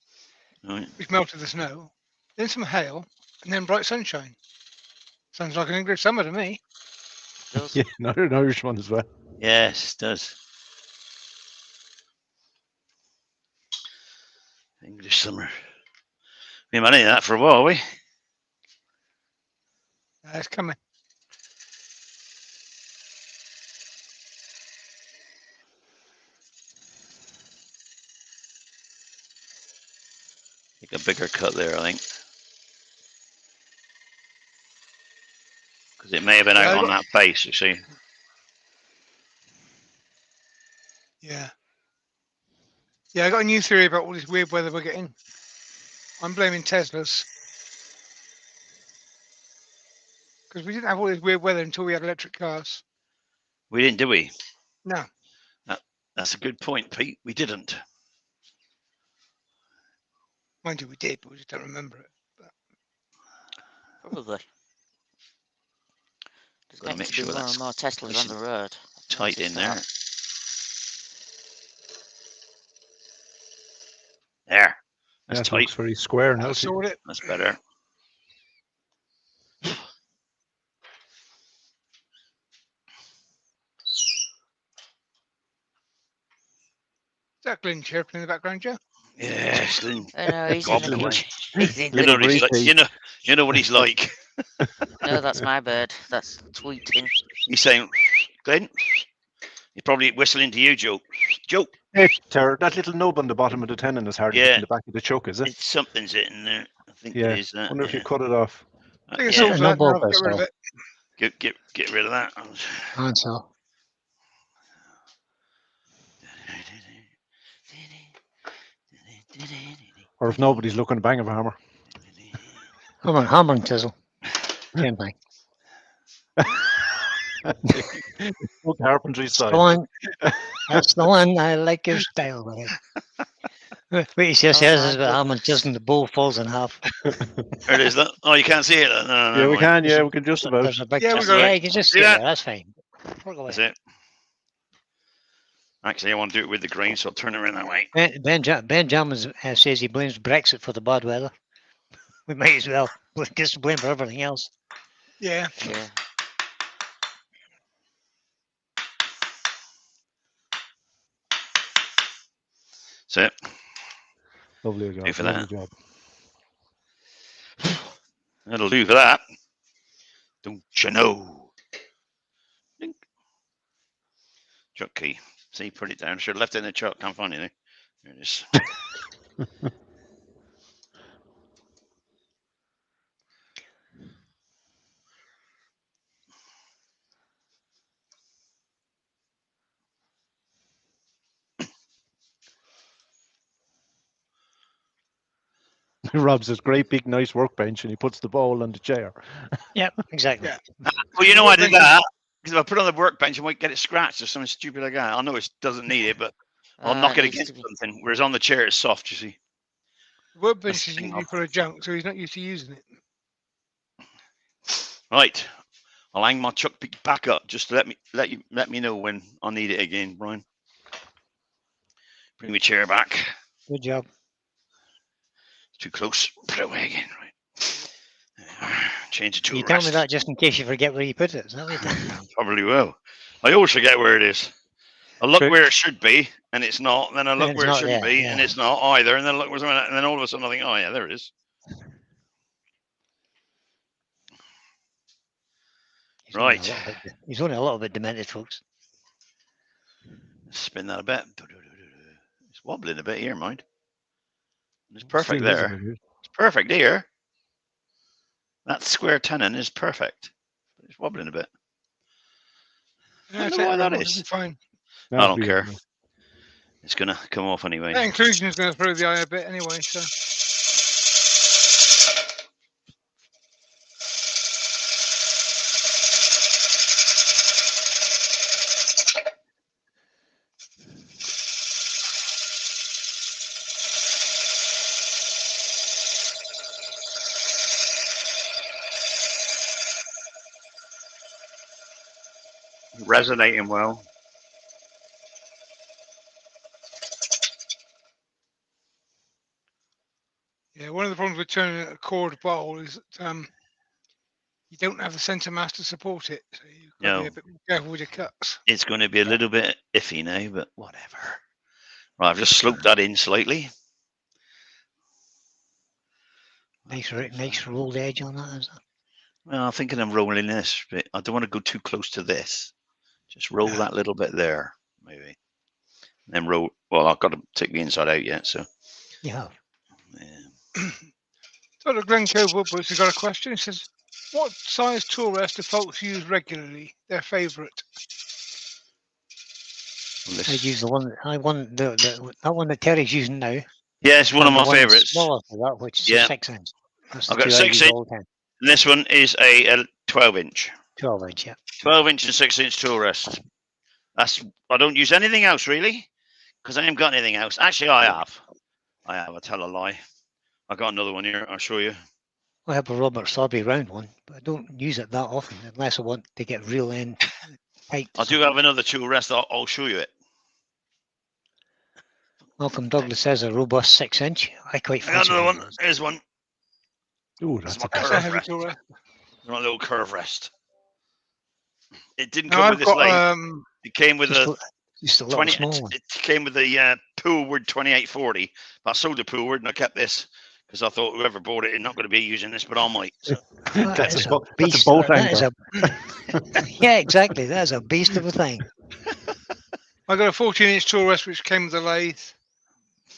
Right. which melted the snow, then some hail, and then bright sunshine. Sounds like an English summer to me. Does. Yeah, an Irish one as well. Yes, it does. English summer. Been managing that for a while, are we? It's coming. Take a bigger cut there, I think. Because it may have been Yeah, out I on got- that face, you see. Yeah. Yeah, I got a new theory about all this weird weather we're getting. I'm blaming Teslas. Because we didn't have all this weird weather until we had electric cars. We didn't, did we? No. That's a good point, Pete. We didn't. Mind you, we did, but we just don't remember it. Probably. There's Gotta getting make to be sure more that's and more Teslas nice on the and road. I've tight noticed in there. that. There. Yeah, That's it looks tight. very square now. I'll sort it. That's better. Is that Glyn chirping in the background, Joe? Yes, Lynn. Oh no, he's Goblin in the away. kitchen. He's in You the know what he's like. kitchen. You know what he's like. No, that's my bird. That's tweeting. He's saying, Glenn. He's probably whistling to you, Joe. Joe. Hey, Ter, that little nub on the bottom of the tenon is hard Yeah. to get in the back of the chuck, is it? It's something's hitting there. I think Yeah. it is that. Wonder if Yeah. you cut it off. I think it's Yeah. all No that. ball Now I've got rid of pistol. it. Get rid of that. Answer. Or if nobody's looking, bang of a hammer. Come on, hammer and chisel. Can't bang. Look, carpentry That's style. the one. That's the one. I like your style, buddy. What he says Oh is my about hammer and goodness. chisel, and the bowl falls in half. There it is. That. Oh, you can't see it. No, no, Yeah, we mind. can. Yeah, we can just about. There's a big Yeah, we twist. got Yeah, it. you can just See see it that? there. That's fine. Work away. That's it. Actually, I want to do it with the grain, so I'll turn it around that way. Ben Jammins says he blames Brexit for the bad weather. We might as well get to blame for everything else. Yeah. Yeah. That's it. Lovely job. Do for Lovely that. job. That'll do for that. Don't you know? Dink. Chuck key. See, put it down. Should have left it in the chuck. Can't find it now. There it is. Rob's this great big nice workbench and he puts the bowl on the chair. Yep, exactly. Yeah. Well, you The know, I did workbench is- that because if I put it on the workbench, I might get it scratched or something stupid like that. I know it doesn't need it, but I'll knock it it needs against to be. something. Whereas on the chair, it's soft. You see. The workbench That's is the thing, usually Rob. full of junk, so he's not used to using it. Right. I'll hang my chuck pick back up. Just to let me know when I need it again, Brian. Bring my chair back. Good job. Too close. Put it away again. Right. There you are. Change it to You a tell me rest. that just in case you forget where you put it. Is that what you did? Probably will. I always forget where it is. I look Trick. where it should be, and it's not. And then I look it's where it not shouldn't there, be, yeah. and it's not either. And then I look where something, and then all of a sudden I think, oh yeah, there it is. He's only a Right. little bit- He's only a little bit demented, folks. Spin that a bit. It's wobbling a bit here, mind. It's perfect Still is a there. bit. It's perfect here. That square tenon is perfect. But it's wobbling a bit. I Yeah, don't take know why the that remote, it'll is. be fine. I That'll don't be care. it. It's gonna come off anyway. That inclusion is going to throw the eye a bit anyway. So Resonating well. yeah, one of the problems with turning a cord bowl is that you don't have the centre mass to support it, so you've got to be No. a bit more careful with your cuts. It's going to be a little bit iffy now, but whatever. Right, I've just sloped that in slightly. Nice rolled edge on that. Is that? Well, I'm thinking of rolling this, but I don't want to go too close to this. Just roll Yeah. that little bit there, maybe. Then roll. Well, I've got to take the inside out yet, so. You have. Yeah. So Glen Cove Woodworks has got a question. It says, what size tool rest do folks use regularly? Their favourite? Well, I this- use the one. I want that one that Terry's using now. yeah, it's one of and the my one favourites. Smaller for that, which is Yeah. a 6-inch. That's I've the got two I 6 use inch. all the time. And this one is a 12-inch. 12-inch, yeah. 12-inch and 6-inch tool rest. I don't use anything else really, because I haven't got anything else. Actually, I have. I tell a lie. I got another one here. I'll show you. I have a Robert Sorby round one, but I don't use it that often unless I want to get real end tight. I do have another tool rest. I'll show you it. Malcolm Douglas says a robust 6-inch. I quite I got fancy another one. those. Here's one. Ooh, That's that's my a That's a curve heavy rest. tool rest. My little curve rest. It didn't Now come I've with this got lathe. It came with Just, a a- just a little 20. small one. It came with the Poolward 2840. But I sold the Poolward and I kept this because I thought whoever bought it is not going to be using this, but I might. So. That That's is a beast. boat That is anchor. yeah, exactly. That is a beast of a thing. I got a 14-inch tool rest which came with the lathe.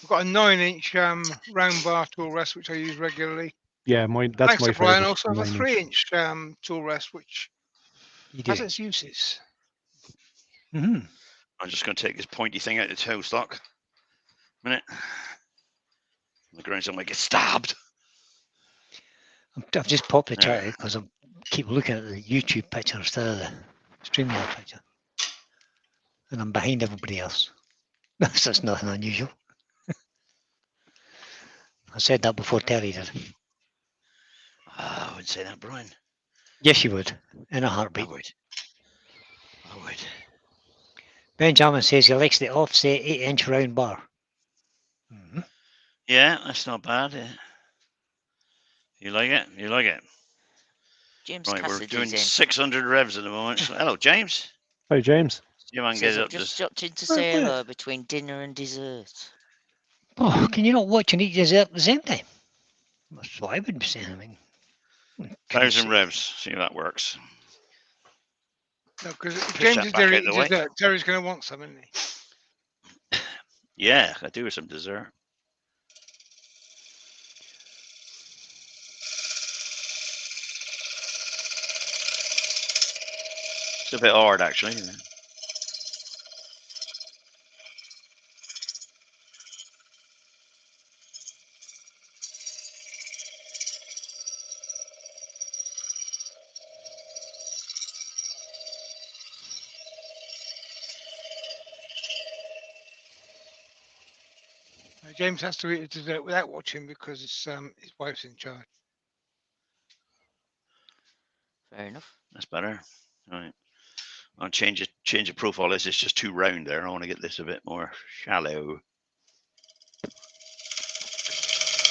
I've got a 9-inch round bar tool rest which I use regularly. Yeah, that's Thanks my to Brian, favorite. also have a 9-inch. 3-inch tool rest which You do. has its uses. hmm I'm just going to take this pointy thing out of the toe stock. Minute. The ground so I might get stabbed. I've just popped the Yeah. chart out because I keep looking at the YouTube picture instead of the StreamYard picture. And I'm behind everybody else. That's nothing unusual. I said that before Terry did. I would say that, Brian. Yes, you would. In a I heartbeat. would. I would. Benjamin says he likes the offset 8-inch round bar. Mhm. Yeah, that's not bad. Yeah. You like it? You like it? James Right, we're Cassidy's doing in. 600 revs at the moment. So, hello, James. Hi, James. See if I can Says get it I've up. just dropped in to Oh, say good. hello between dinner and dessert. Oh, can you not watch and eat dessert at the same time? That's what I would be saying. I mean, 1,000 revs. See if that works. No, because if Push James that is back there out the eating way. dessert, Terry's going to want some, isn't he? Yeah, I do with some dessert. It's a bit hard, actually. Isn't it? James has to do it without watching because his wife's in charge. Fair enough. That's better. All right. I'll change the profile. This is just too round there. I want to get this a bit more shallow.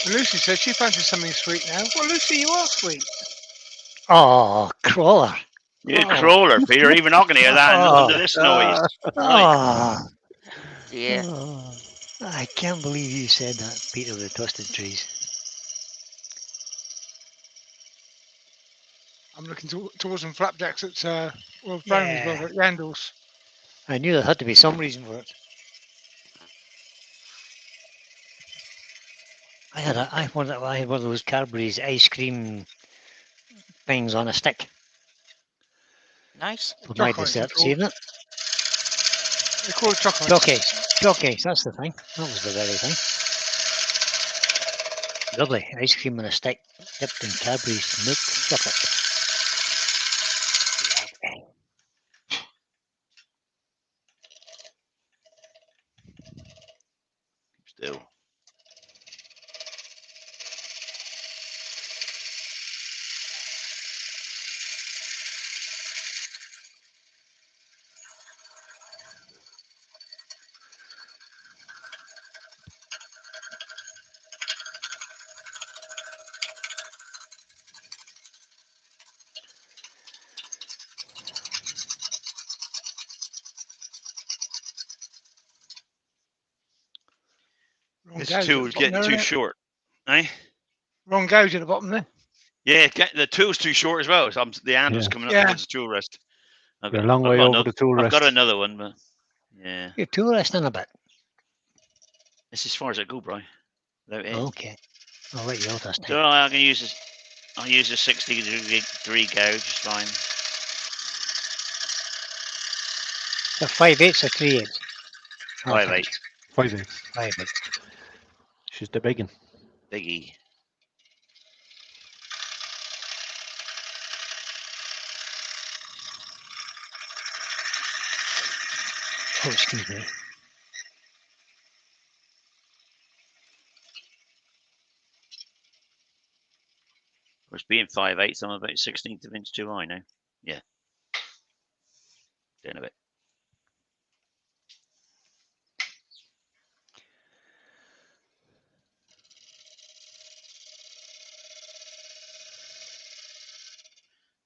And Lucy said she fancies something sweet now. Well, Lucy, you are sweet. Oh, crawler. You Oh. crawler, Peter. Even I can hear that under this noise. Right. Oh, Dear. oh, I can't believe you said that, Peter with the twisted trees. I'm looking towards some flapjacks at World Farm as well, Yeah. at Yandles. I knew there had to be some reason for it. I had one of those Cadbury's ice cream things on a stick Nice. for my Chocolate dessert this control. evening. They call it chocolate. Showcase, that's the thing. That was the very thing. Lovely ice cream on a stick dipped in Cadbury's milk chocolate. Lovely. Still. Wrong This gouge at tool the is bottom getting there, too innit? short. Eh? Wrong gouge at the bottom there. Yeah, the tool's too short as well. So the handle's Yeah. coming up Yeah. towards the tool rest. You're a long way over the tool I've got rest. another one, but yeah. You're too resting a bit. This is as far as I go, bro. Without it. Okay. I'll let you out this time. So I can use this. I'll use the 60-degree gouge. It's fine. The 5/8 or 3/8? 5/8. 5/8. 5/8. She's the begging. Biggie. Oh, excuse me. Of course, being 5/8, I'm about 16th of inch too high now. Yeah. Down a bit.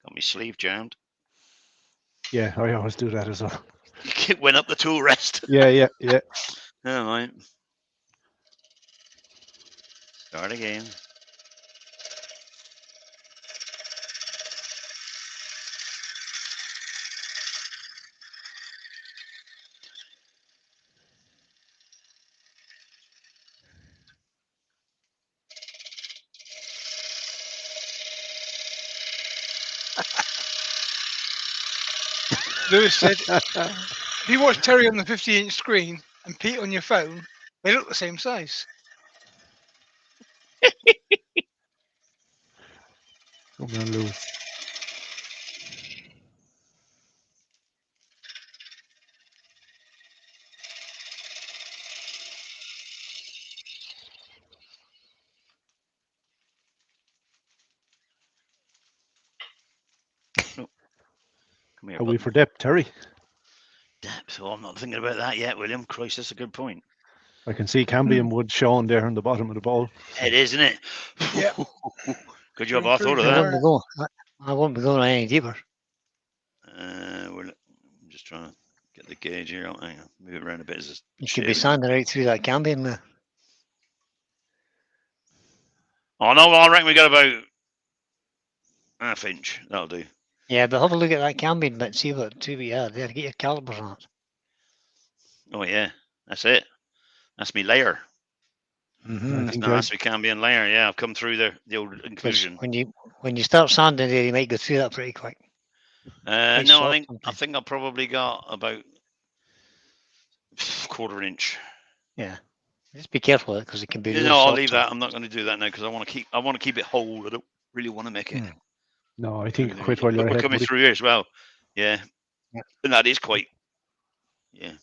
Got my sleeve jammed. Yeah, I always do that as well. It went up the tool rest. Yeah. All right. Start again. Lewis said, if you watch Terry on the 50-inch screen and Pete on your phone, they look the same size. Come on, Lewis. Come here, Are we bud. for depth, Terry? Depth. Oh, I'm not thinking about that yet, William. Christ, that's a good point. I can see cambium wood showing there in the bottom of the bowl. It is, isn't it? Yeah. Good job. True, I true, thought of true. I that. won't be going. I won't be going any deeper. I'm just trying to get the gauge here. Hang on, move it around a bit. You could be sanding right through that cambium there. Oh no, I reckon we got about half inch. That'll do. Yeah, but have a look at that cambium bit. See what we are there. Get your calipers on it. Oh yeah, that's it. That's me layer. I That's think my Cambion layer. Yeah, I've come through the old 'Cause inclusion. when you start sanding there, you might go through that pretty quick. Nice No, soft I sometimes. think I probably got about quarter inch. Yeah, just be careful because it can be. No, Really I'll soft leave sometimes. that. I'm not going to do that now because I want to keep it whole. I don't really want to make it. No, I think We're quit while you're ahead, coming buddy. through here as well. Yeah, Yeah. and that is quite. Yeah.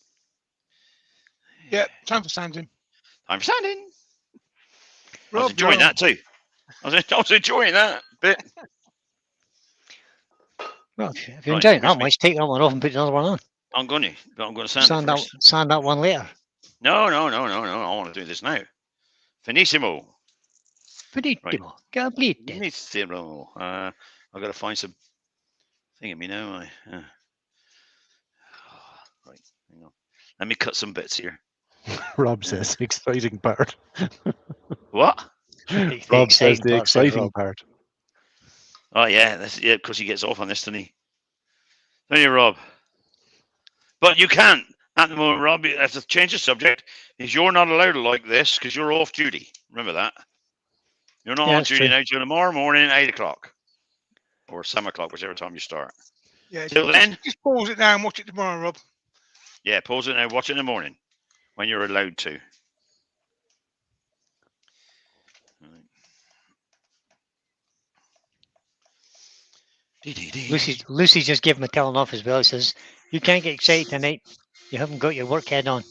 Yeah, time for sanding. Time for sanding. I was Rob, enjoying you're on. that too. I was enjoying that bit. Well, if you're Right, enjoying where's that me? much, take that one off and put another one on. I'm going to sand it first. Sand that one later. No. I want to do this now. Finissimo. Finito. Complete. Finissimo. I've got to find some thing at me now. Right, hang on. Let me cut some bits here. Rob says exciting part. What? Rob says the part, said exciting Rob. part. Oh yeah, because he gets off on this, doesn't he? Don't you, Rob? But you can't at the moment, Rob. You have to change the subject. Is you're not allowed to like this because you're off duty. Remember that. You're not Yeah, on that's duty true. now till tomorrow morning, 8 o'clock or 7 o'clock, whichever time you start. Yeah, Till then, just pause it now and watch it tomorrow, Rob. yeah, pause it now. Watch it in the morning when you're allowed to. Right. Lucy just gave him a telling off as well. He says, "You can't get excited tonight. You haven't got your work head on."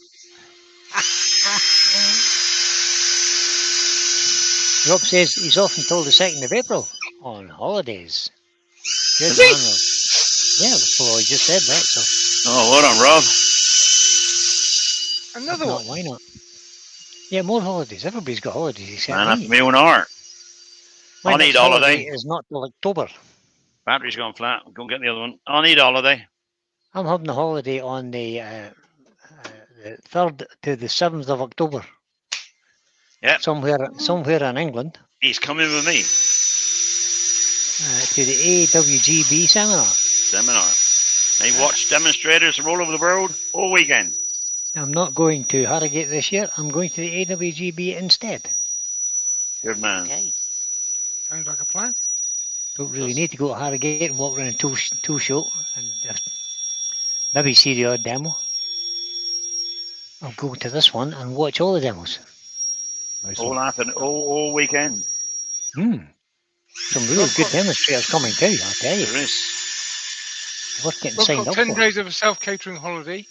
Rob says he's off until the 2nd of April on holidays. Good Is he? man, Rob. Yeah, well, he just said that. So Oh, well done, Rob. Another if one. not, why not? Yeah, more holidays. Everybody's got holidays except Man me. after my own heart. My I need next holiday holiday. is not till October. Battery's gone flat. Go and get the other one. I need holiday. I'm having a holiday on the 3rd to the 7th of October. Yep. Somewhere in England. He's coming with me. To the AWGB Seminar. They watch demonstrators from all over the world all weekend. I'm not going to Harrogate this year. I'm going to the AWGB instead. Good man. Okay. Sounds like a plan. Don't really need to go to Harrogate and walk around a tool show and just maybe see the odd demo. I'll go to this one and watch all the demos. Nice All one. happen all weekend. Some really good demonstrators coming too, I'll tell you. There is. Worth getting Rob's signed got up 10 for. days of a self-catering holiday.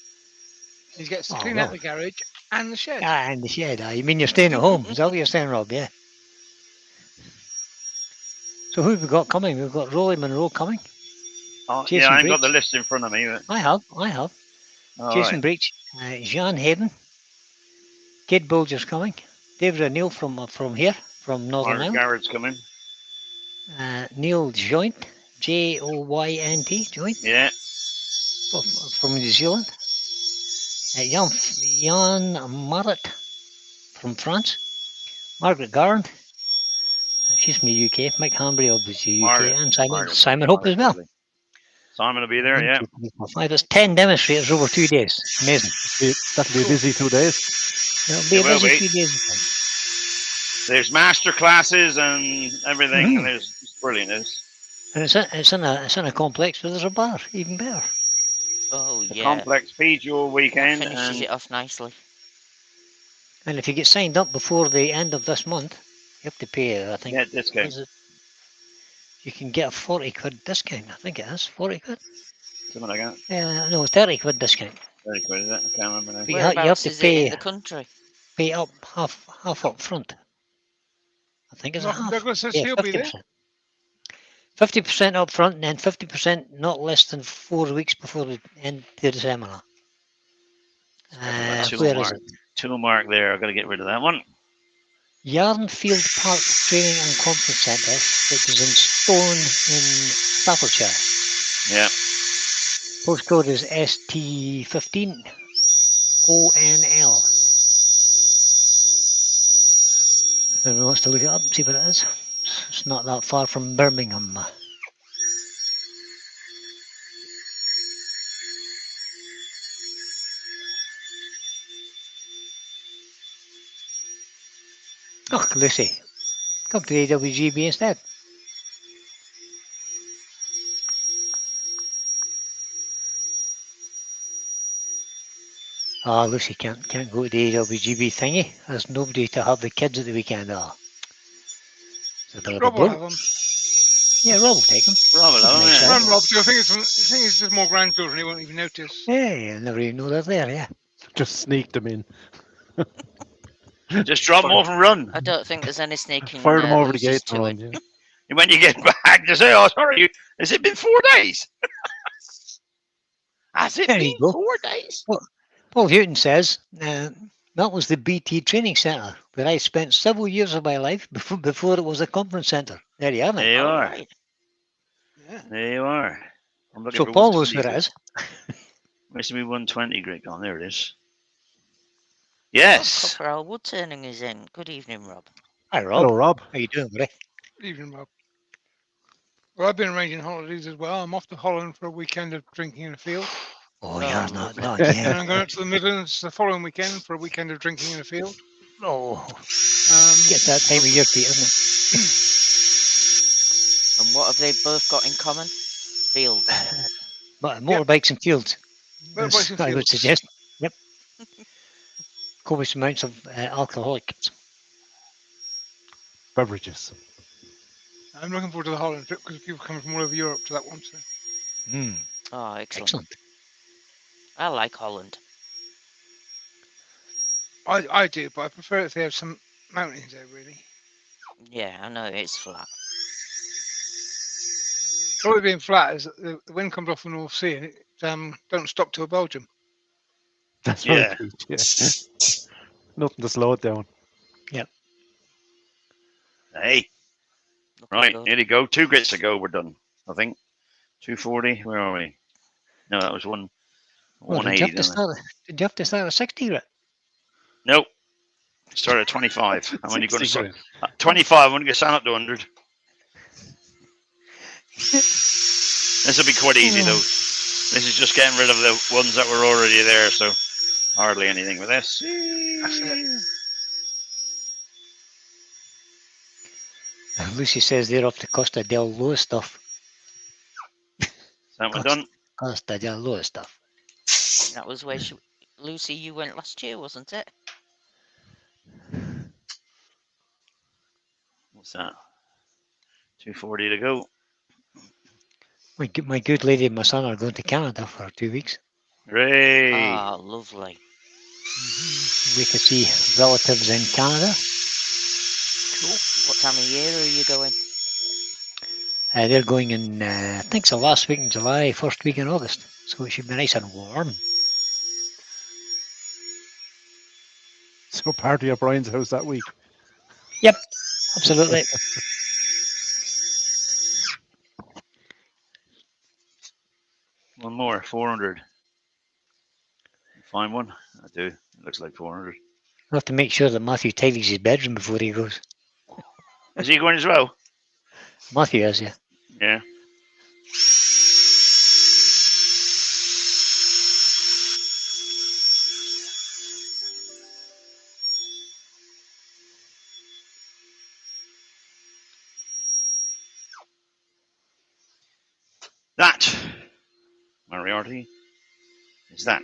He gets to Oh, clean well. out the garage and the shed. Ah, and the shed. You mean you're staying at home? Is that what you're saying, Rob? Yeah. So who have we got coming? We've got Rolly Monroe coming. Oh, Jason yeah, I ain't got Breach. the list in front of me. But... I have. All Jason right. Breach, Jean Hayden, Kid Bulger's coming. David O'Neill from here, from Northern Mark Ireland. Garrett's coming. Neil Joynt, Joynt, Joynt, Yeah. from New Zealand. Jan Marrett from France. Margaret Garland, she's from the UK. Mike Hambry, obviously UK, and Simon Hope as well. Lovely. Simon will be there, yeah. 1, 2, 3, 4, 5. There's 10 demonstrators over 2 days. Amazing. That'll be a busy 2 days. It'll be It a will busy be. 2 days. There's master classes and everything. And it's brilliant. And it's in a complex where there's a bar, even better. Oh, The yeah. complex feeds you all That weekend. finishes And it off nicely. And if you get signed up before the end of this month, you have to pay, I think. get discount. You can get a 40 quid discount, I think it is. 40 quid? Something like that. No, 30 quid discount. 30 quid, is it? I can't remember now. But you have Whereabouts to is it in pay the country? up half up front. I think it's a Mark half. Douglas says Yeah, he'll be there. 50% up front and then 50% not less than 4 weeks before the end of the seminar. Where is it? Tool mark there. I've got to get rid of that one. Yarnfield Park Training and Conference Centre, which is in Stone in Staffordshire. Yeah. Postcode is ST15 ONL. If anyone wants to look it up, see what it is. It's not that far from Birmingham. Oh, Lucy, come to the AWGB instead. Lucy can't go to the AWGB thingy. There's nobody to have the kids at the weekend. It's a bit of a Rob will blow. have them. Yeah, Rob will take them. Rob will have them, Nice yeah. lad. Run, Rob, so I think it's just more grandchildren. He won't even notice. Yeah, you'll never even know they're there, yeah. Just sneak them in. Just drop them off and run. I don't think there's any sneaking Fire them over the looses gate to and it. run. Yeah. And when you get back, you say, "Oh, sorry, has it been 4 days? Has it There been you go. 4 days?" Paul Houghton says that was the BT training centre where I spent several years of my life before it was a conference centre. There you have it. There you All are. right. Yeah. There you are. I'm looking So for Paul knows 120 where it grit. is. Where's my 120 grit gone? There it is. Rob Yes. Copperell Wood Turning is in. Good evening, Rob. Hi, Rob. Hello, Rob. How you doing, buddy? Evening, Rob. Well, I've been arranging holidays as well. I'm off to Holland for a weekend of drinking in a field. Oh, Oh, yeah, not, lovely. not And yeah. I'm going up to the Midlands the following weekend for a weekend of drinking in a field. Oh, Um, get that time of year, Pete, isn't And what have they both got in common? Fields. it? But motorbikes and fields. Motorbikes and I would fields. suggest. Yep. Copious amounts of alcoholics. Beverages. I'm looking forward to the Holland trip because people coming from all over Europe to that one. So Mm, Oh, excellent. excellent. I like Holland. I do, but I prefer if they have some mountains there. Really, Yeah, I know it's flat. probably being flat is that the wind comes off the North Sea and it don't stop till Belgium. That's very Yeah. true. Yeah. Nothing to slow it down. Hey. Looking Right. good. Here you go. 2 grits to go. We're done. I think. 240. Where are we? No, that was one. Well, 180. did you have to start at 60, right? Nope. Start at 25. I'm only going to 60 start. grit. 25. I'm going to sign up to 100. This will be quite easy though. This is just getting rid of the ones that were already there, so hardly anything with this. That's it. Lucy says they're up to Costa del Loa stuff. Is that one Costa, done? Costa del Loa stuff. That was where Lucy, you went last year, wasn't it? What's that? 240 to go. My good lady and my son are going to Canada for 2 weeks. Hooray! Ah, lovely. We could see relatives in Canada. Cool. What time of year are you going? They're going in, I think it's the last week in July, first week in August. So it should be nice and warm. So party at Brian's house that week. Absolutely. One more, 400. Find one? I do. It looks like 400. I'll have to make sure that Matthew tidies his bedroom before he goes. Is he going as well? Matthew is, yeah. Yeah. That, Moriarty, is that.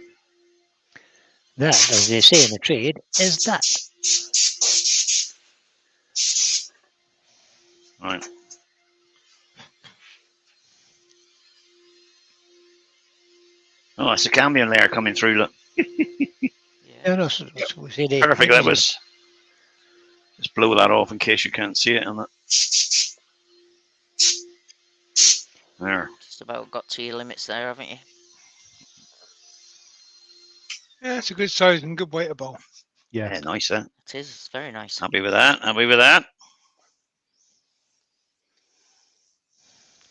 That, as they say in the trade, is that. Right. Oh, it's a cambion layer coming through. Look. Yeah, no, so we say they, Perfect. That was. Just blow that off in case you can't see it on that. There. Just about got to your limits there, haven't you? Yeah, it's a good size and good weight of bowl. Yeah, Yeah. nice. That. It is. It's very nice. Happy with that. Happy with that.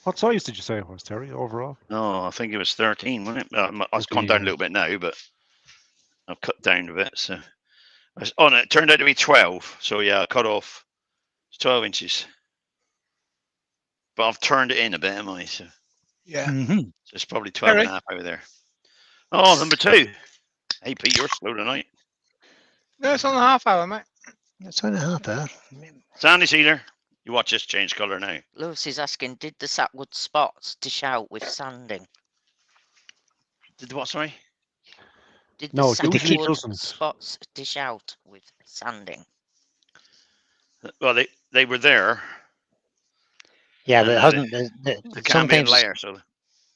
What size did you say it was, Terry, overall? Oh, I think it was 13, wasn't it? I've gone down a little bit now, but I've cut down a bit. So, oh no, it turned out to be 12. So yeah, I cut off. It's 12 inches. But I've turned it in a bit, am I? So, Yeah. Mm-hmm. so it's probably 12 and a half over there. Oh, number 2. Hey, Pete, you're slow tonight. No, it's on the half hour, mate. That's on a half hour. Sandy Cedar, you watch this change colour now. Lewis is asking, did the sapwood spots dish out with sanding? Did what, sorry? Did No, the it usually sapwood doesn't. spots dish out with sanding? Well, they were there. Yeah, but it And hasn't. The cambion Sometimes, layer, so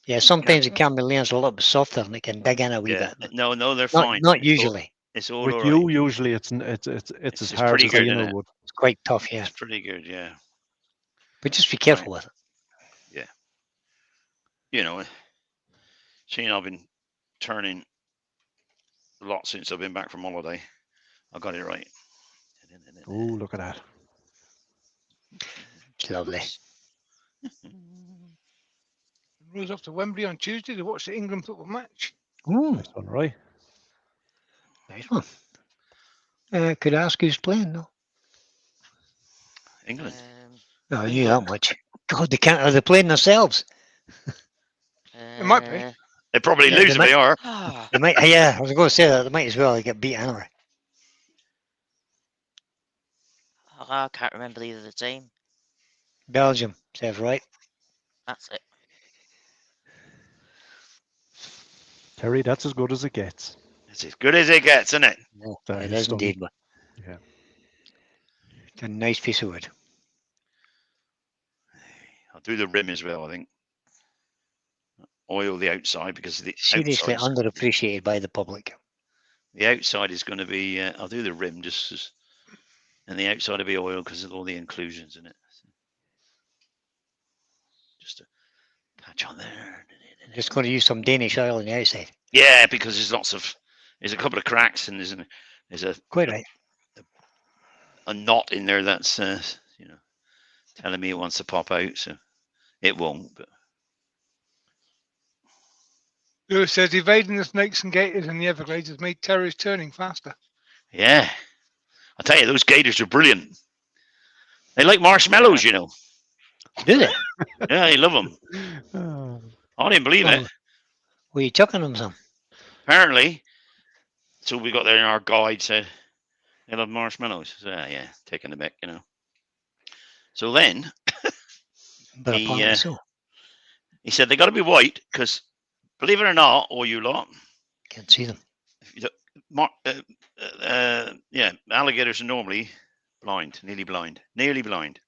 yeah, sometimes it can be layers a little bit softer and it can dig in a wee yeah. bit. But No, they're not, fine. not It's all- usually. It's all With all you, right. usually it's as hard pretty as good, vinyl isn't it? wood. It's quite tough, yeah. It's pretty good, yeah. But just be careful with it. You know, seeing I've been turning a lot since I've been back from holiday. I got it right. Oh, look at that. It's lovely. Rose off to Wembley on Tuesday to watch the England football match. Ooh, Nice one, right? nice one. Could I ask who's playing though? England. No, I knew that much. God, they can't. Are they playing themselves? It might be. They probably Yeah, lose they if might- they are. They might. Yeah, I was going to say that they might as well get beat anyway. I can't remember either the team. Belgium, says right. That's it. Terry, that's as good as it gets. It's as good as it gets, isn't it? No, That it is is stunning. indeed. But Yeah. it's a nice piece of wood. I'll do the rim as well, I think. Oil the outside because the Seriously outside, underappreciated by the public. the outside is going to be. I'll do the rim just as, and the outside will be oil because of all the inclusions in it. Just a patch on there. Just going to use some Danish oil on the outside. Yeah, because there's a couple of cracks and there's a Quite right. a knot in there that's telling me it wants to pop out, so it won't. But Lewis says evading the snakes and gators in the Everglades has made terrors turning faster. yeah, I tell you, those gators are brilliant. They like marshmallows, you know. Do they? Yeah, they love them. Oh, I didn't believe it. Well, were you chucking them some? Apparently, so we got there in our guide said they love marshmallows. So, yeah, taking the mick, you know. So then But He, apparently so. he said they got to be white because, believe it or not, all you lot, Can't see them. if you alligators are normally blind, nearly blind,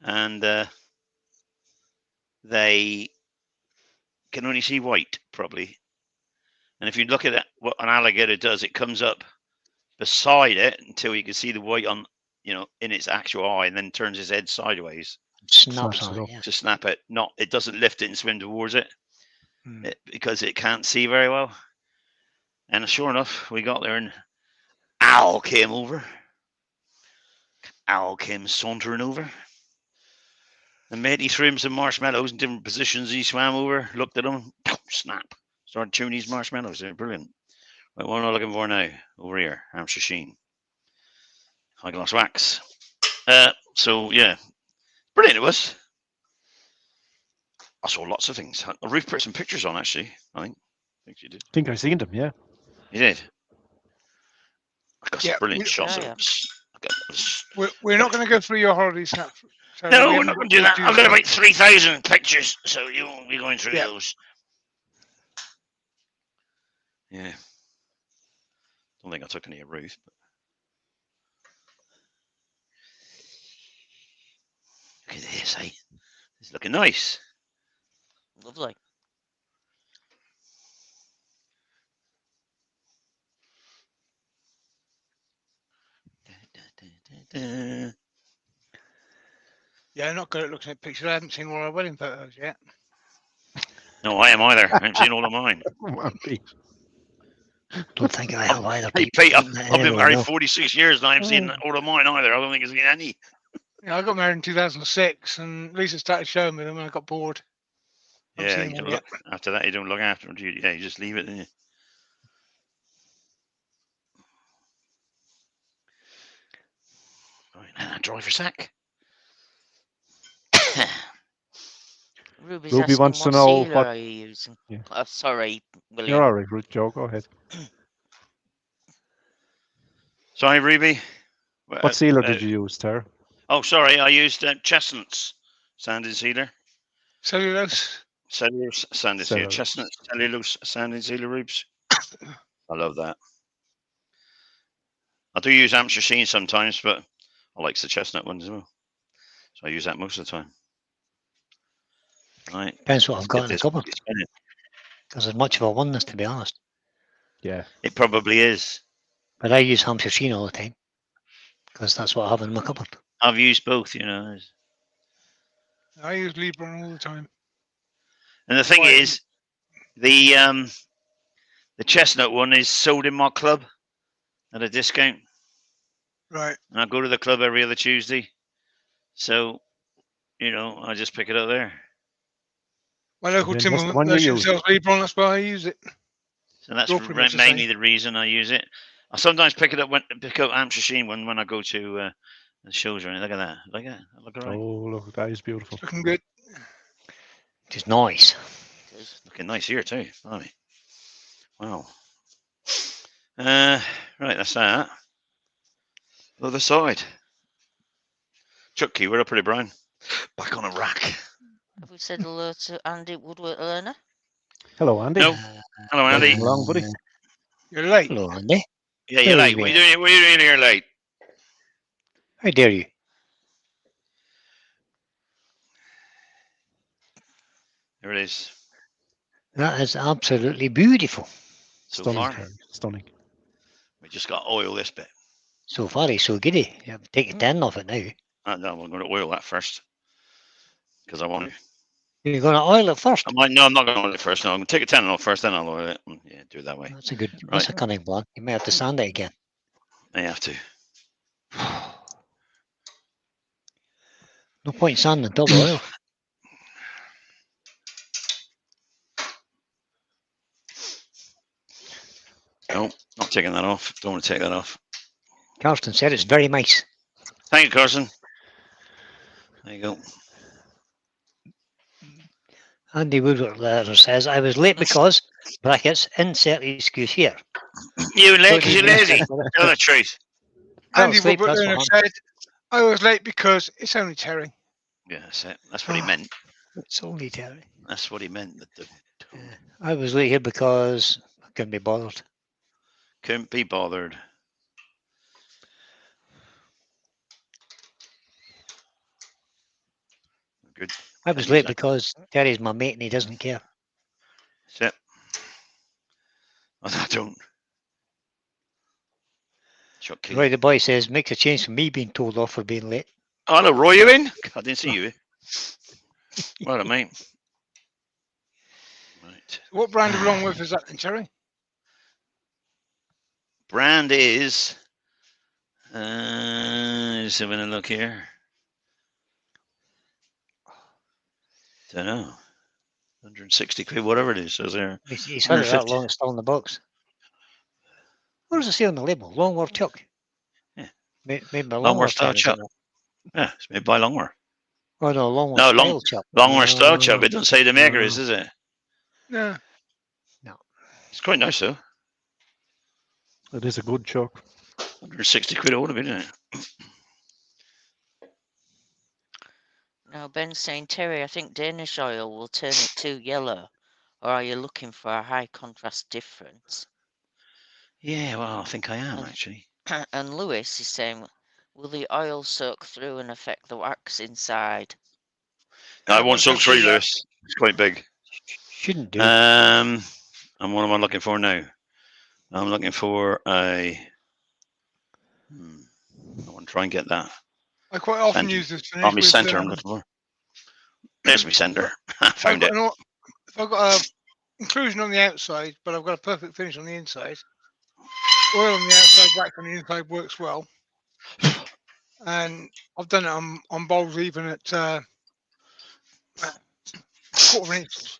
and they can only see white probably. And if you look at what an alligator does, it comes up beside it until you can see the white on, in its actual eye, and then turns its head sideways Snaps Snaps on it it, up. yeah. to snap it. It doesn't lift it and swim towards it, Hmm. because it can't see very well. And sure enough, we got there and Owl came over. Owl came sauntering over. And mate, he threw him some marshmallows in different positions. He swam over, looked at them, snap. Started chewing these marshmallows. They're brilliant. Right, what am I looking for now? Over here, Hampshire Sheen. High gloss wax. So yeah, brilliant it was. I saw lots of things. Ruth put some pictures on actually. I think you did. I think I've seen them, yeah. You did. I got some Yeah, brilliant shots yeah, of them. We're not going to go through your holiday snap. So No, we we're haven't not going got to do that. to I've got about 3,000 pictures, so you won't be going through Yeah. those. Yeah. Don't think I took any of Ruth. But... Look at this, eh? It's looking nice. lovely. Yeah, I'm not good at looking at pictures. I haven't seen all our wedding photos yet. No, I am either. I haven't seen all of mine. Come on, Pete. Don't think I have either. Hey, Pete. Pete, I've Anyway, been married no. 46 years and I haven't seen all of mine either. I don't think I've seen any. Yeah, I got married in 2006, and Lisa started showing me them, and I got bored. Haven't Yeah, seen you them don't all look, after that, you don't look after them. Yeah, you just leave it, don't you? Right, now dry for a sec. Ruby's Ruby asking wants to what know sealer what- are you using? Yeah. Oh, sorry, William. You're all right, Ruth. Joe, go ahead. Sorry, Ruby. What sealer did you use, Tara? Oh, sorry, I used Chestnut's sanding sealer. Cellulose. Cellulose sanding sealer. Cellulose. Chestnut cellulose sanding sealer, Rubes. I love that. I do use Hampshire Sheen sometimes, but I like the chestnut ones as well. So I use that most of the time. Right. Depends what I've got Get in the this cupboard. spinning. Because there's much of a oneness, to be honest. Yeah. It probably is. But I use Hampshire sheen all the time because that's what I have in my cupboard. I've used both, you know. I use Libron all the time. And the thing Why? is, the chestnut one is sold in my club at a discount, Right. and I go to the club every other Tuesday. So, you know, I just pick it up there. My local then timber what's the one you merchant use? sells Libron. That's why I use it. So that's You're pretty much the same. mainly the reason I use it. I sometimes pick up Hampshire sheen when I go to the shows or anything. Look at that. Look at that. Look all right. Oh, look, that is beautiful. Looking good. Just nice. Looking nice here too. Blimey. Wow. Right, that's that. Other side. Chuck key, we're up pretty, Brian. Back on a rack. Have we said hello to Andy Woodwork Learner? Hello, Andy. No. Hello, Andy. Welcome along, buddy. You're late. Hello, Andy. Yeah, you're late. What are you doing? What are you doing here late? How dare you? There it is. That is absolutely beautiful. So Stunning, far, Terry, stunning. we just got to oil this bit. So far, he's so giddy. You have to take a tin off it now. No, we're going to oil that first because I want to. You're going to oil it first. No, I'm not going to oil it first. No, I'm going to take a tenner off first, then I'll oil it. Yeah, do it that way. That's a good. That's a cunning plan. You may have to sand it again. I have to. No point sanding double oil. No, not taking that off. Don't want to take that off. Carsten said it's very nice. Thank you, Carson. There you go. Andy Woodward Letter says, I was late because, brackets, insert excuse here. You late Don't because you're need lazy. insert for Tell the truth. Andy sleep, Woodward that's Learner what said, I was late because it's only Terry. Yeah, that's it. That's what he meant. It's only Terry. That's what he meant. That I was late here because I couldn't be bothered. couldn't be bothered. Good. I was Thank you, late sir. because Terry's my mate and he doesn't care. That's it. I don't. Chuck key. Roy the boy says, makes a change from me being told off for being late. Oh, hello, Roy, you in? I didn't see you. Well, mate. Right. What brand of longworth is that then, Terry? Brand is. Just having a look here. Don't know. 160 quid, whatever it is. Says there. He's had it that 150. long, it's still in the box. What does it say on the label? Longworth Chuck. Yeah. Made by Longworth Longworth style Terry, chuck. isn't it? Yeah, it's made by Longworth. Oh no, Longworth No, style Chuck. Longworth style chuck. It doesn't say the maker is it? No. It's quite nice though. It is a good chuck. 160 quid it would have been, isn't it? Now, Ben's saying, Terry, I think Danish oil will turn it too yellow. Or are you looking for a high contrast difference? Yeah, well, I think I am actually. And Lewis is saying, will the oil soak through and affect the wax inside? No, I won't soak Don't through, do that. Lewis. It's quite big. Shouldn't do. And what am I looking for now? I'm looking for a. I want to try and get that. I quite often Center. use this finish Not my with, centre I'm looking for. There's my centre. I found it. If I've got a inclusion on the outside, but I've got a perfect finish on the inside, oil on the outside, wax on the inside works well. And I've done it on bowls even at quarter inch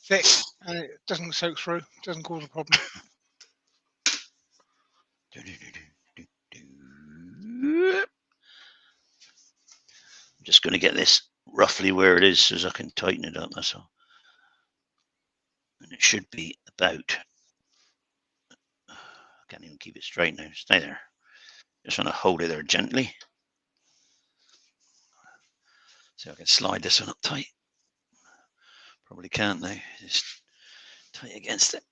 thick, and it doesn't soak through, doesn't cause a problem. I'm just going to get this roughly where it is so as I can tighten it up, that's all. And it should be about. I can't even keep it straight now. Stay there. Just want to hold it there gently. So I can slide this one up tight. Probably can't now. Just tight against it.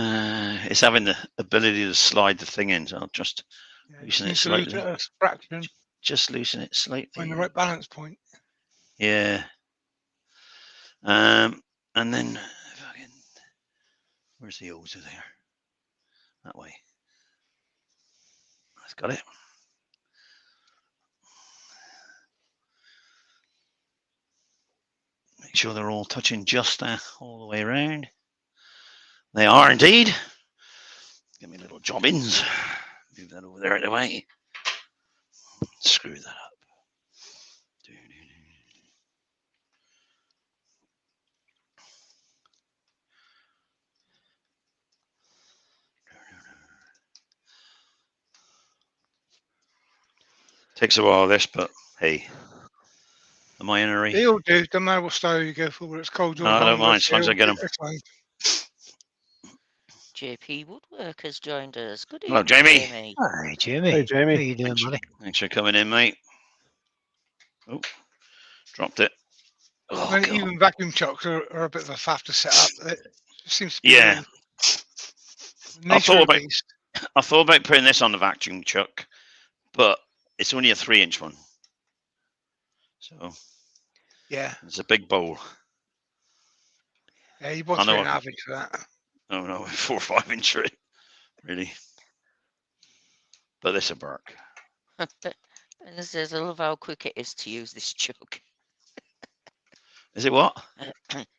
It's having the ability to slide the thing in, so I'll just loosen it slightly. A fraction Just loosen it slightly. on the right balance point. Yeah. And then if I can Where's the O's there? That way. That's got it. Make sure they're all touching just all the way around. They are indeed. Give me little jobbins. Move that over there out of the way. Screw that up. Takes a while, this, but hey, am I in a hurry? They all do. Don't matter what style you go for, whether it's cold or I hot. don't mind, as long as I get them. JP Woodwork has joined us. Good Hello, evening, Jamie. Jamie. Hi, Jamie. Hey, Jamie. How you doing, buddy? Thanks for coming in, mate. Oh, dropped it. Oh, I mean, God. even vacuum chucks are a bit of a faff to set up. It seems to be Yeah. the nature of the beast. I thought about putting this on the vacuum chuck, but it's only a 3-inch one. So Yeah. it's a big bowl. Yeah, you want I know 3.5 inch for that. Oh no, 4 or 5 inch really. But this a Burke. And it says, I love how quick it is to use this chuck. Is it what?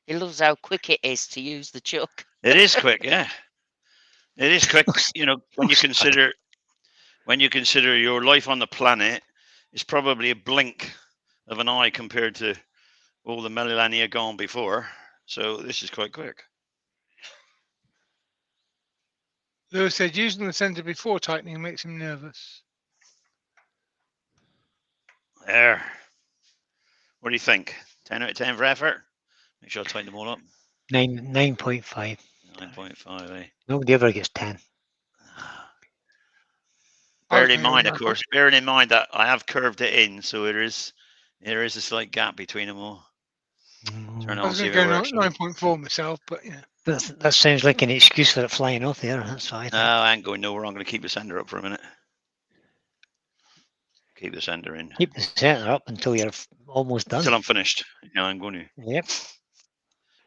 He loves how quick it is to use the chuck. It is quick, yeah. It is quick. You know, when you consider your life on the planet, it's probably a blink of an eye compared to all the millennia gone before. So this is quite quick. Lewis said using the centre before tightening makes him nervous. There. What do you think? 10 out of 10 for effort? Make sure I tighten them all up. 9.5. 9.5, eh? Nobody ever gets 10. Bearing in mind, of course, bearing in mind that I have curved it in, so there is a slight gap between them all. Turn I on, was see going if to it go works. 9.4 myself, but yeah. That sounds like an excuse for it flying off there. That's why I think. No, I ain't going nowhere. I'm going to keep the sender up for a minute. Keep the sender in. Keep the centre up until you're almost done. Until I'm finished. Yeah, I'm going to. Yep.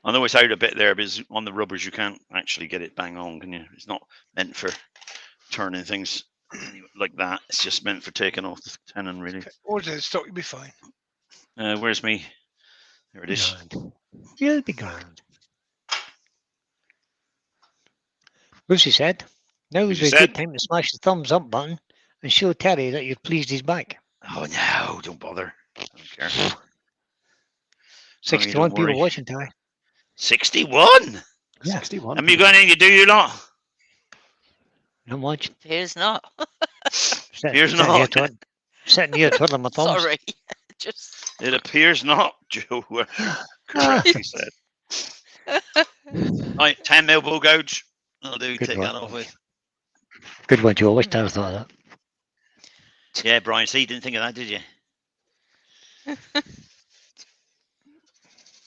I know it's out a bit there, because on the rubbers you can't actually get it bang on, can you? It's not meant for turning things like that. It's just meant for taking off the tenon, really. Order the stock, you'll be fine. Where's me? There it is. Grand. You'll be grand. Lucy said, now would be a good time to smash the thumbs up button and show Terry that you're pleased he's back. Oh no, don't bother. I don't care. 61 don't people worry. watching, Terry. 61? Yeah. 61. Have you got anything to do, you lot? Not much. Appears not. Appears not. Sitting here twiddling my thumbs. Sorry. Just It appears not, Joe. Correctly said. Right, 10 mil bull gouge. I'll do. Good Take one. that off with. Good one, Joe. I wish Terry thought of that. Yeah, Brian. See, you didn't think of that, did you?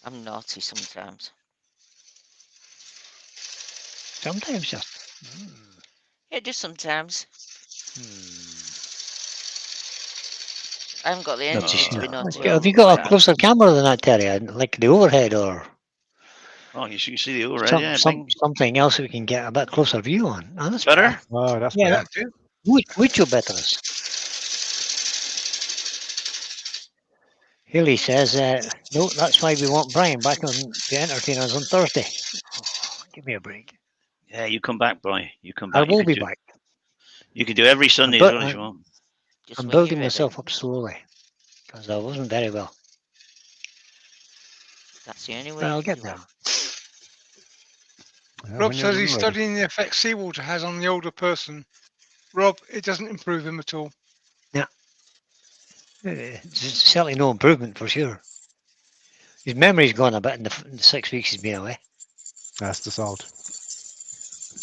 I'm naughty sometimes. Sometimes just. Yeah, just sometimes. I haven't got the energy to be naughty. Have you got a closer camera than that, Terry? Like the overhead or Oh, you can see the overhead. Yeah, something else we can get a bit closer view on. Oh, that's better. Oh, that's Yeah, better. which you better is. Haley says, no, that's why we want Brian back on to entertain us on Thursday. Oh, give me a break. Yeah, you come back, Brian. You come back. I will be back. You can do every Sunday as well as you want. I'm building myself up slowly because I wasn't very well. That's the only way. But I'll get there. Yeah, Rob when says you're he's ready. studying the effect seawater has on the older person. Rob, it doesn't improve him at all. It's certainly no improvement for sure. His memory's gone a bit in the 6 weeks he's been away. That's the salt.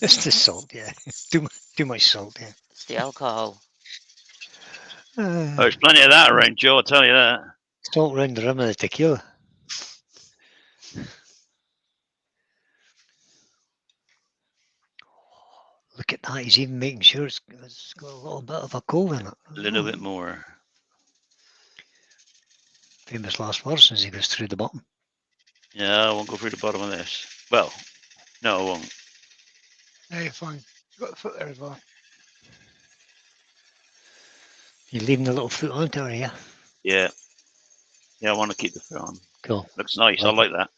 It's the salt, yeah. Too much salt, yeah. It's the alcohol. Oh, there's plenty of that around, Joe. I'll tell you that. Salt round the rim of the tequila. Look at that. He's even making sure it's got a little bit of a cove in it. A little bit more. Famous last words as he goes through the bottom. Yeah, I won't go through the bottom of this. Well, no, I won't. Yeah, you're fine. You've got the foot there as well. You're leaving the little foot on it, are you? Yeah. Yeah, I want to keep the foot on. Cool. Looks nice. I Like like that.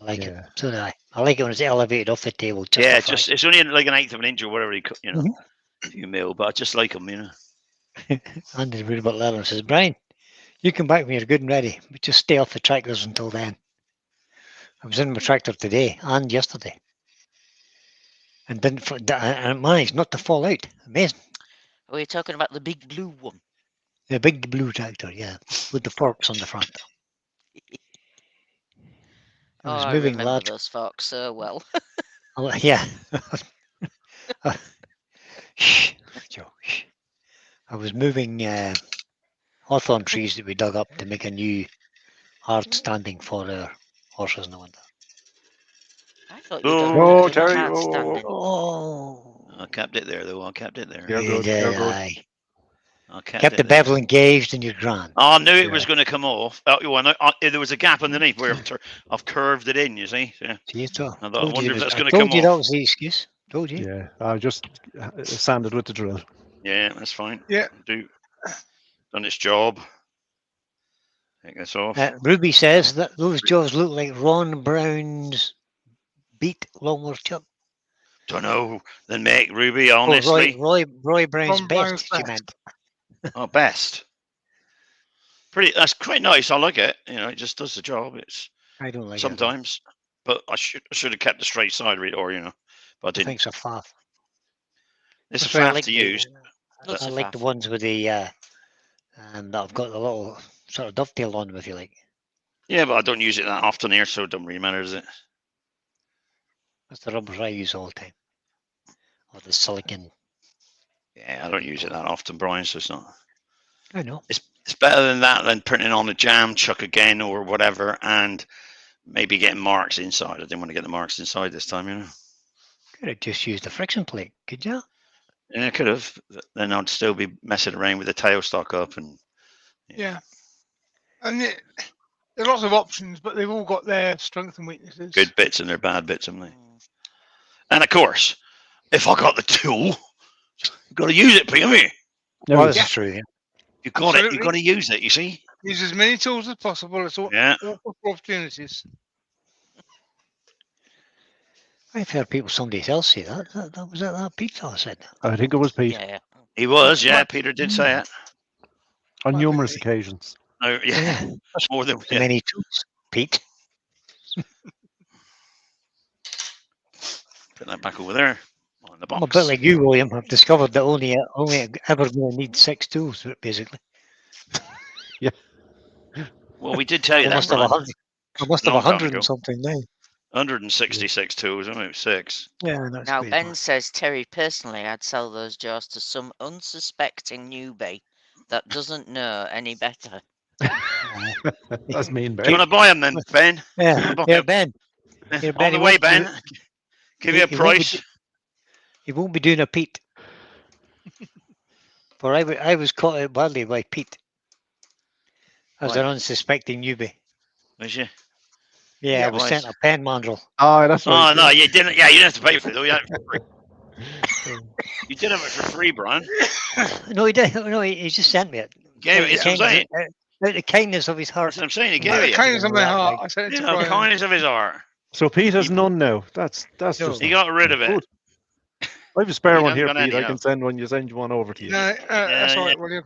I like Yeah. it. So do I. I like it when it's elevated off the table. Just Yeah, a it's just it's only like 1/8 of an inch or whatever you know, a few mil, but I just like them, you know. Andy's worried about leather and says, Brian, you come back when you're good and ready, but just stay off the tractors until then. I was in my tractor today and yesterday, and and managed not to fall out. Amazing. Are we talking about the big blue one? The big blue tractor, yeah, with the forks on the front. I was I moving remember large. those forks so well. Yeah. Shh, Joe. Shh. I was moving hawthorn trees that we dug up to make a new hard standing for our horses in the winter. I thought you'd Oh, already No, done Terry, hard whoa, whoa, whoa. standing. Oh, I kept it there, though. I kept it there. You're you good. did, You're good. aye. I kept Kept it the there. bevel engaged and you're grand. Oh, I knew it was Yeah. going to come off. There was a gap underneath where I've curved it in, you see. Yeah. See, so I thought, I wonder if that's going to told come you that off. was the excuse. Told you. Yeah. I just sanded with the drill. Yeah, that's fine. Yeah. Done its job. Take this off. Ruby says that those jaws look like Ron Brown's beat lawnmower chip. Don't know. Then make Ruby, Oh, honestly. Roy Brown's Ron best, Brown's she best. meant. Oh, best. That's quite nice. I like it. You know, it just does the job. It's I don't like it. sometimes, but I should have kept the straight side, or you know, but I I didn't. think it's a faff. It's a That's why I faff like to the, use. Looks I a like the faff. ones with the and that I've got the little sort of dovetail on them, if you like. Yeah, but I don't use it that often here, so it don't really matter, does it? That's the rubbers I use all the time. Or the silicon. Yeah, I don't use it that often, Brian. So it's not. I know. It's better than that than printing on a jam chuck again or whatever, and maybe getting marks inside. I didn't want to get the marks inside this time, you know. Could have just used a friction plate, could you? Yeah, I could have. Then I'd still be messing around with the tailstock up and. Yeah. And there are lots of options, but they've all got their strengths and weaknesses. Good bits and their bad bits, haven't they? And of course, if I got the tool, you've got to use it, haven't you? No, Well, this Yeah. is true. Yeah. You've got it. You've Absolutely. got to use it. You see? Use as many tools as possible. It's all Yeah. opportunities. I've heard somebody else say that. That was that Pete fella said that. I think it was Pete Yeah. He was. Yeah, Right. Peter did say it. on Might be numerous Pete. occasions. Oh, yeah. That's More than too many tools, Pete. Put that back over there on the I'm a box. bit like you, William. I've discovered that only ever going to need 6 tools, basically. Well, we did tell you I that, must have Brian. 100. I must have Long time 100 ago. and something now. 166 tools. I mean, 6. Yeah, that's Now great. Ben says, Terry, personally, I'd sell those jaws to some unsuspecting newbie that doesn't know any better. That's mean, Do you Ben. want to buy them then, Ben? Yeah, Buy yeah, 'em. Ben. Yeah, On Ben, the he way, won't do Ben. it. Give you a He won't be price. He won't be doing a Pete. For I was caught out badly by Pete as Why? an unsuspecting newbie. Was you? Yeah, Yeah, I was why? sent a pen mandrel. Oh, that's Oh right. no, you didn't. Yeah, you didn't have to pay for it though. You had it for free. You did have it for free, Brian. No, he didn't. No, he just sent me it. Gave Out it. the That's what I'm saying. out the kindness of his heart. That's what I'm saying. He Out gave Out of it. the You. kindness of my Right, heart, right. I sent it You to know, Brian. kindness of his heart. So Pete has none now. That's No. just. He got rid of it. Good. I have a spare He one hasn't here, got Pete. any I now. can send one over to you. No, that's Yeah, all right, William.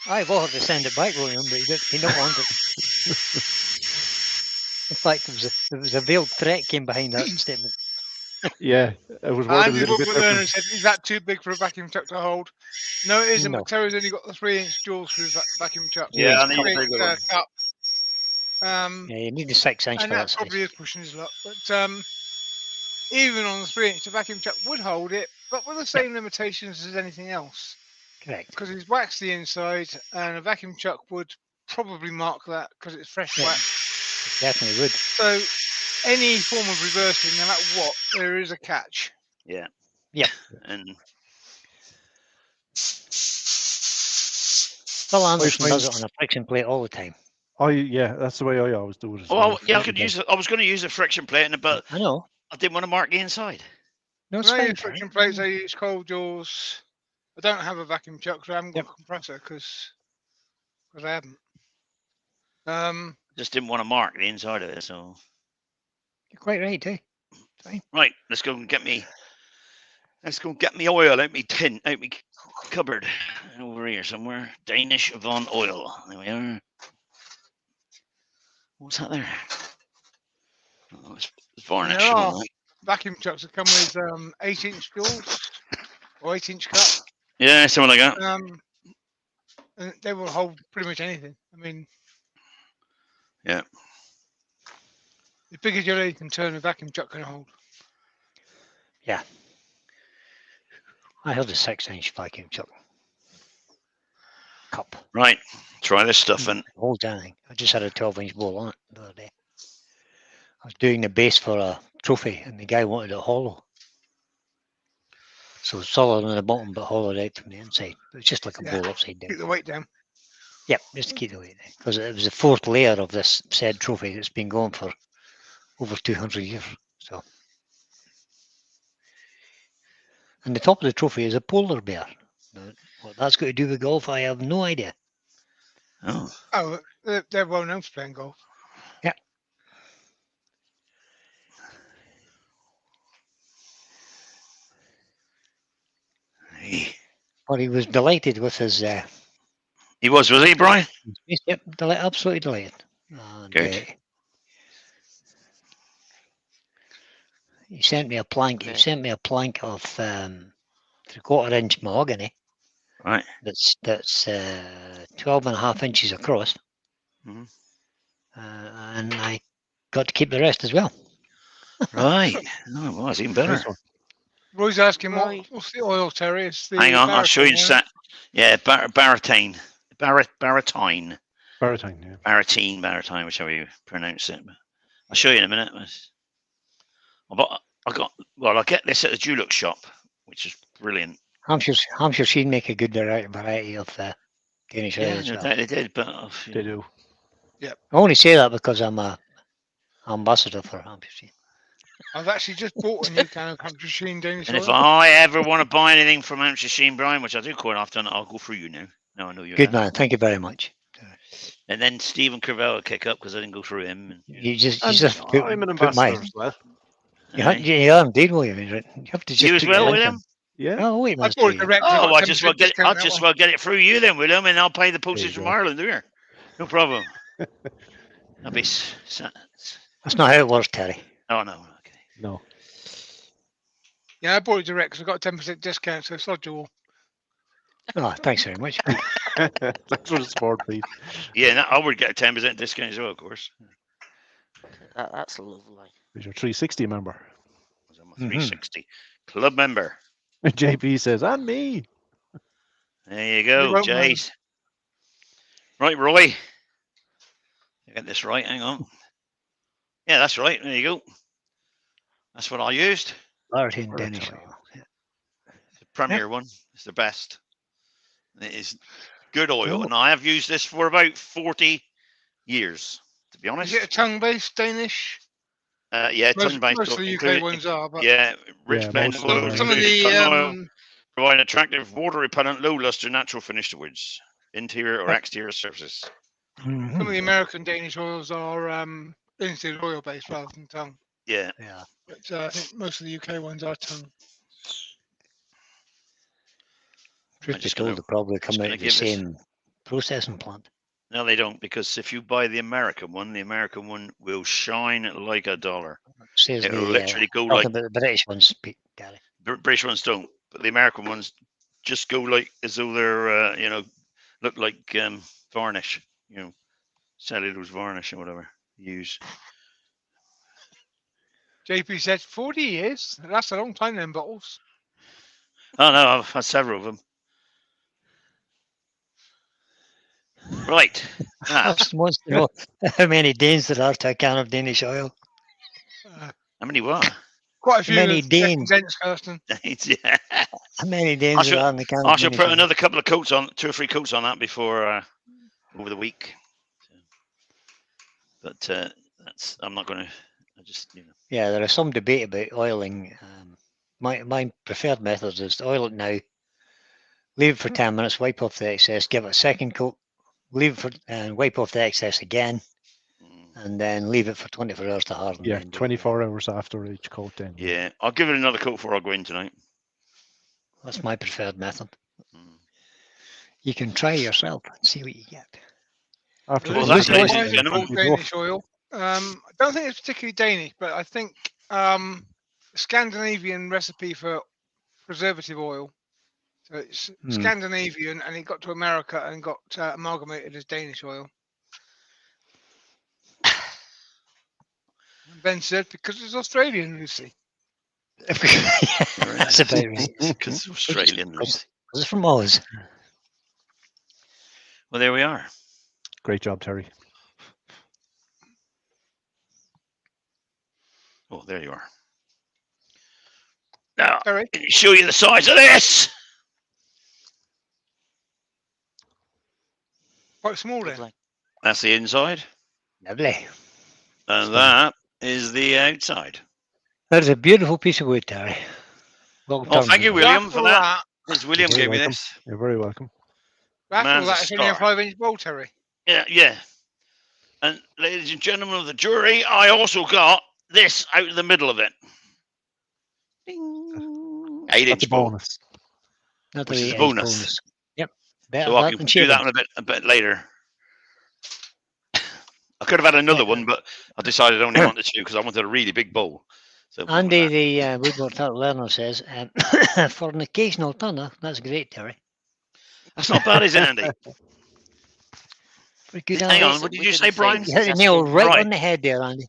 I've offered to send it back, William, but he don't want it. In fact, there was a veiled threat came behind that statement. Yeah, it was worded a Andy little looked bit at learner and different. said, "Is that too big for a vacuum chuck to hold?" No, it isn't. No. But Terry's only got the 3-inch jaws for his vacuum chuck. Yeah, I it's need a 3-inch, bigger one. cup. Yeah, you need a 6-inch for And that that size. probably is pushing his luck. But even on the 3-inch, the vacuum chuck would hold it, but with the same limitations as anything else. Correct. Because he's waxed the inside, and a vacuum chuck would probably mark that because it's fresh Yeah. wax. It definitely would. So any form of reversing, no matter what, there is a catch. Yeah. Yeah. And Phil Anderson find- does it on a friction plate all the time. Yeah, that's the way I always do it. As oh, well. yeah, I could use it. I was going to use a friction plate, but I know. I didn't want to mark the inside. No, it's When I fine. use friction plates, I use cold jaws. I don't have a vacuum chuck because I haven't got Yep. a compressor because I haven't. Um, Just didn't want to mark the inside of it. So You're quite right, eh? Fine. right, let's go and get me. Let's go get me oil out me tin, out me cupboard, over here somewhere. Danish Von Oil. There we are. What's that there? Oh, it's varnish. there are All right. vacuum chucks that come with 8-inch jaws or 8-inch cut. Yeah, something like that. And they will hold pretty much anything. I mean, Yeah. the biggest jelly you can turn a vacuum chuck can hold. I have a 6-inch vacuum chuck cup. Right. Try this stuff and Holds anything. I just had a 12-inch bowl on it the other day. I was doing the base for a trophy, and the guy wanted it hollow. So solid on the bottom, but hollowed out from the inside. It's just like a Yeah. bowl upside down. Keep the weight down. Yep, just to keep the weight there. Because it was the 4th layer of this said trophy that's been going for over 200 years. So, and the top of the trophy is a polar bear. Now, what that's got to do with golf, I have no idea. oh, Oh, they're well known for playing golf. hey. But he was delighted with his. He was he, Brian? Yep, absolutely delighted. And, Good. he sent me a plank. He Okay. sent me a plank of 3/4-inch mahogany. Right. That's 12.5 inches across. Mhm. And I got to keep the rest as well. Right. No, well, it's even better. Nice one. Roy's asking Right. what's the oil, Terry? It's the Hang on, I'll show you baritone, that. Yeah, baritone. Baritone. Baritone, yeah. Baritone, whichever you pronounce it. I'll show you in a minute. I'll get this at the Dulux shop, which is brilliant. Hampshire Seed make a good variety of Danish oil Yeah, as no well. doubt they did, but They do. I only say that because I'm a ambassador for Hampshire Seed. I've actually just bought a new can of Hampshire Sheen Danish and if oil. I ever want to buy anything from Hampshire Sheen, Brian, which I do quite often, I'll go through you now. No, I know you're Good there. man, thank you very much. And then Stephen Crivel will kick up because I didn't go through him. And, You just And put, I'm an put my. ambassador as well. You are indeed, William. You have to just You as put well, your link William? in. Yeah. Oh wait, I man. bought it direct. I Oh, got I just 10% will get it. discount I that just way. will get it through you then, William, and I'll pay the postage you from go. Ireland here. No problem. That'll be. That's not how it works, Terry. Oh no. Okay. No. Yeah, I bought it direct because I got 10% discount, so sod you all. Oh, thanks very much. Thanks for the support, Pete. Yeah, no, I would get a 10% discount as well, of course. That's lovely. Who's your 360 member? I'm a 360 club member. JP says, and me. There you go, won't mind. Jace. Right, Roy. I get this right. Hang on. Yeah, that's right. There you go. That's what I used. Baritone Danish Baritone. oil. Yeah. The premier one. It's the best. It is good oil, Oh. and I have used this for about 40 years, to be honest. Is it a tongue-based Danish? Yeah, Most, tongue-based. most of the UK ones are, but Yeah, rich Yeah, blend most of of them oils, are. some of including tongue oil, the provide attractive, water-repellent, low-luster, natural finish to woods, interior or exterior surfaces. Mhm. some of the American Danish oils are linseed oil-based rather than tongue. Yeah. Yeah. But I think most of the UK ones are tongue. Truth be just told, gonna- they probably come gonna out of the give this- same processing plant. No, they don't, because if you buy the American one will shine like a dollar. Says It'll me, literally go talking like about the British ones, Gary. British ones don't, but the American ones just go like as though they're look like varnish, cellulose varnish or whatever you use. JP said 40 years. That's a long time, them bottles. Oh no, I've had several of them. Right. Austin wants to know how many Danes there are to a can of Danish oil. Uh, How many what? quite a few Many of Danes. Danes, Kirsten. Yeah. How many Danes should- there are in the can I of shall Danish put oil? another couple of coats on, 2 or 3 coats on that before over the week. But I'm not going to I just, Yeah, there is some debate about oiling. My preferred method is to oil it now, leave it for 10 minutes, wipe off the excess, give it a second coat, leave it for, and wipe off the excess again, and then leave it for 24 hours to harden. Yeah, then do it 24 hours after each coat then. yeah. I'll give it another coat before I go in tonight. That's my preferred method. Mm. You can try yourself and see what you get. After Well, the that's week, ladies and Why is it gentlemen. called Danish oil? I don't think it's particularly Danish, but I think Scandinavian recipe for preservative oil. So it's Scandinavian, and it got to America and got amalgamated as Danish oil. And Ben said, because it's Australian, Lucy. That's about right. Because Australian. Because it's from Oz. Well, there we are. Great job, Terry. Oh, there you are. Now, Terry? can you show you the size of this? Quite small then. Lovely. That's the inside, Lovely. and that is the outside. That is a beautiful piece of wood, Terry. Well Oh, thank you, done. William, for Raffle that. Because William You're gave me welcome. this. You're very welcome. Raffle Man's a that. It's only a star. 5-inch bowl, Terry. Yeah. And ladies and gentlemen of the jury, I also got this out of the middle of it. Ding. 8-inch bowl, bonus. Not which the is a 8-inch bonus. Yep. Better So I that can than do that shaving. one a bit later. I could have had another one, but I decided I only wanted two because I wanted a really big bowl. So Andy, the woodwork turtle learner, says, for an occasional turner, that's great, Terry. that's not bad, is it, Andy? Pretty good, Hang Andy. on, what did you say, Brian? You hit the nail right Right. on the head there, Andy.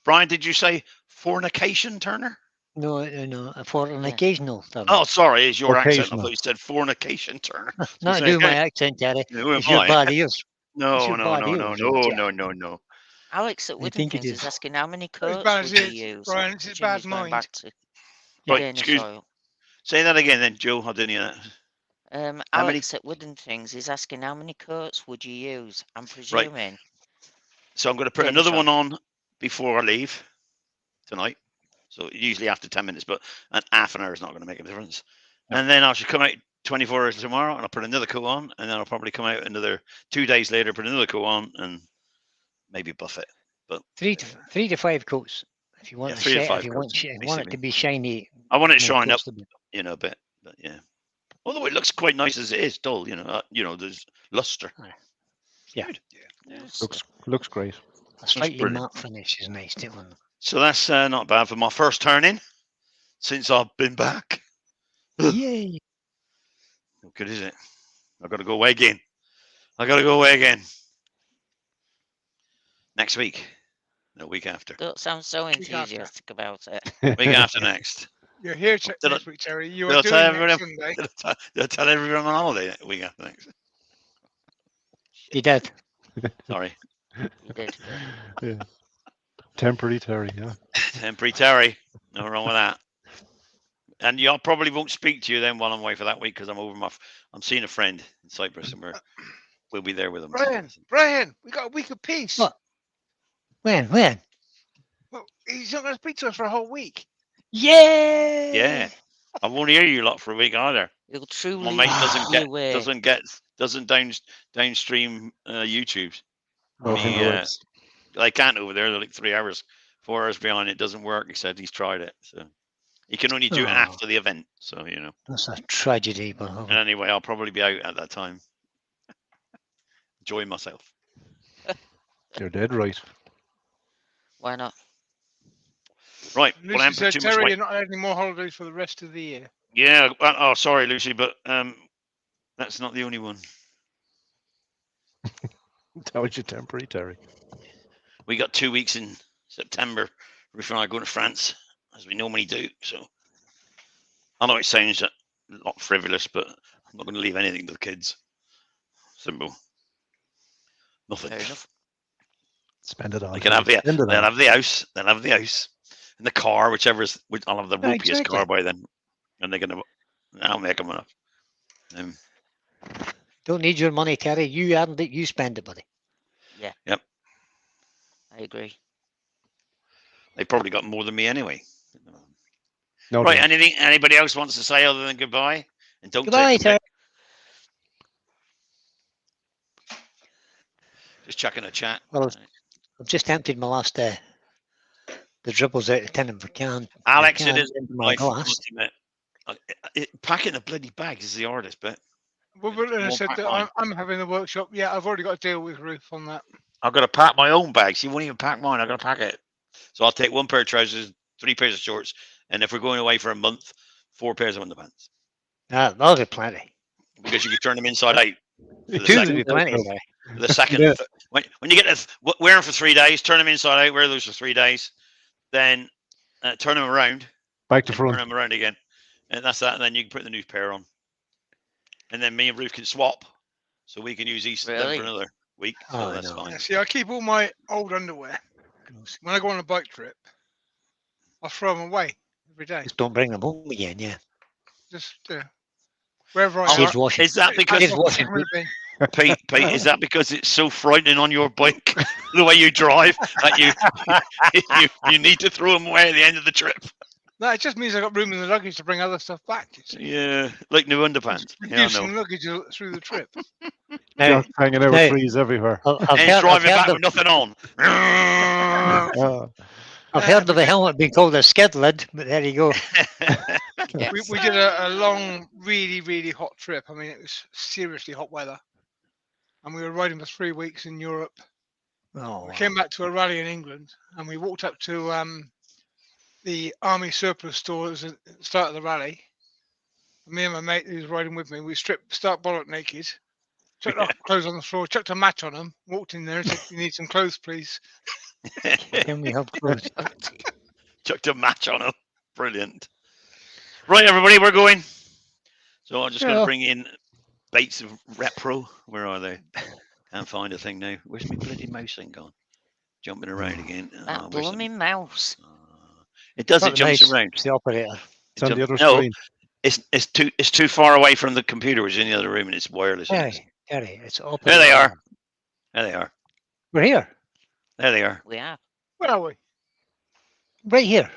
Brian, did you say fornication, Turner? No, for an occasional turner. Oh, sorry, it's your accent. I Occasional. thought you said fornication, Turner. Not so do my hey, accent, Terry. who am It's your I? bad ears. It's No. your bad ears, No. Alex at I Wooden think it Things is. is asking how many As coats bad as would you it is, use? Brian, it's his Jim bad is going mind. back to Right, Danish excuse- oil. Say that again then, Joe. I didn't hear that. How many- Alex at Wooden Things is asking how many coats would you use? I'm presuming. So I'm going to put Danish another one oil. on before I leave tonight. So usually after 10 minutes, but an half an hour is not going to make a difference. No. And then I should come out 24 hours tomorrow and I'll put another coat on. And then I'll probably come out another 2 days later, put another coat on and maybe buff it. But 3 to 5 coats. If you want Yeah, the 3 to shine, 5 if you want, coats, if you want it basically. to be shiny, I want it more shine up, coats to be- a bit. But yeah. Although it looks quite nice as it is, dull, there's luster. Yeah. Good. Yes. Looks great. A slightly brilliant. matte finish is nice too. So that's not bad for my first turning since I've been back. Yay! How good is it? I've got to go away again. Next week. No, week after. Don't sound so Week after. enthusiastic about it. Week after next. You're here Did next week, Terry. You did are I tell doing next everyone- Sunday. Did I tell everyone I'm on holiday week after next? You did. You Sorry. did. Yeah. Temporary Terry, yeah. Temporary Terry. Nothing wrong with that. And I probably won't speak to you then while I'm away for that week because I'm seeing a friend in Cyprus and we'll be there with him. Brian, we got a week of peace. What? When? Well, he's not going to speak to us for a whole week. Yay! Yeah. I won't hear you lot for a week either. You'll truly My mate be away. doesn't downstream YouTube. Oh, He, congrats. They can't over there. They're like 3 hours, 4 hours behind. It doesn't work. He said he's tried it, so he can only do it Oh. after the event. So That's a tragedy, but And anyway, I'll probably be out at that time, enjoying myself. You're dead right. Why not? Right. Well, I Lucy haven't put said, too much Terry, weight. you're not having any more holidays for the rest of the year. Yeah. Oh, sorry, Lucy, but that's not the only one. That was your temporary Terry. We got 2 weeks in September. Ruth and I are going to France, as we normally do. So I know it sounds a lot frivolous, but I'm not going to leave anything to the kids. Simple. Nothing. Fair enough. Spend it all. They can have Terry. Spend it they'll all. have the house. They'll have the house and the car, whichever's. I'll have the Yeah, roopiest exactly. car by then, and they're gonna. I'll make them enough. don't need your money, Terry. You earned it. You spend it, buddy. Yeah. Yep. I agree. They probably got more than me anyway. No Right, doubt. anybody else wants to say other than goodbye? And don't Goodbye, take the mic. sir. Just chucking a chat. Well, I've just emptied my last the dribbles out of tin and can. Alex, can it is into my life, I glass. must admit. Packing a bloody bag is the hardest bit. Well, William Won't said pack that mine. I'm having the workshop. Yeah, I've already got to deal with Ruth on that. I've got to pack my own bags. He won't even pack mine. I've got to pack it. So I'll take 1 pair of trousers, 3 pairs of shorts, and if we're going away for a month, 4 pairs of underpants. That'll be plenty. Because you can turn them inside out. For the Two second, would be plenty. Sorry. for the second Yeah. when you get wear them for 3 days, turn them inside out, wear those for 3 days, then turn them around, Back to and front. turn them around again, and that's that. And then you can put the new pair on, and then me and Ruth can swap, so we can use these them Really? for another week. So Oh, that's no. fine. Yeah, see, I keep all my old underwear. Gross. When I go on a bike trip, I throw them away every day. Just don't bring them home again. Yeah. Just wherever I Oh, am. Saves washing. Is that It's because back Saves off washing. the bin bin. Pete? Is that because it's so frightening on your bike, the way you drive, that you need to throw them away at the end of the trip? No, it just means I got room in the luggage to bring other stuff back. It's Yeah, like new underpants. Yeah, I reducing know. luggage through the trip. Now, Just hanging out now- with trees everywhere. I've And he's heard, I've driving heard back of, with nothing on. I've heard of a helmet being called a skid lid, but there you go. We did a long, really, really hot trip. I mean, it was seriously hot weather. And we were riding for 3 weeks in Europe. Oh, We came back to a rally in England and we walked up to the army surplus stores at the start of the rally. Me and my mate who was riding with me, we start bollock naked, chucked our clothes on the floor, chucked a match on them, walked in there and said, "You need some clothes, please." can we have clothes? Chucked a match on him. Brilliant. Right, everybody, we're going. So I'm just going to Yeah. bring in Bates of Repro. Where are they? Can't find a thing now. Where's my bloody mouse thing gone? Jumping around again. That Where's the- blooming mouse. it does. Not It the jumps mouse, around. it's the operator. It It's on the jumps- other no, screen. it's too far away from the computer, which is in the other room, and it's wireless. Gary, it's operator. There they are. There they are. We're here. There they are. We are. Where are we? Right here.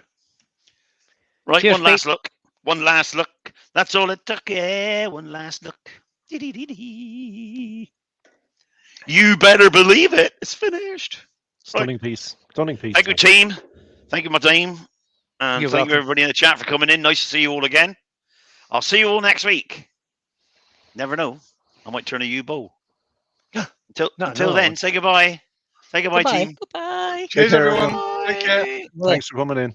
Right, Cheers, one last Pete. look. One last look. That's all it took. Yeah, one last look. Dee-dee-dee-dee. You better believe it. It's finished. Stunning piece. Stunning piece. Thank you, team. Thank you, my team. And You're thank you, welcome. everybody in the chat, for coming in. Nice to see you all again. I'll see you all next week. Never know. I might turn a U-bow. Until No, then, say goodbye. Say goodbye, Goodbye. team. Goodbye. Cheers, care, everyone. Bye. Take care. Well, Thanks for coming in.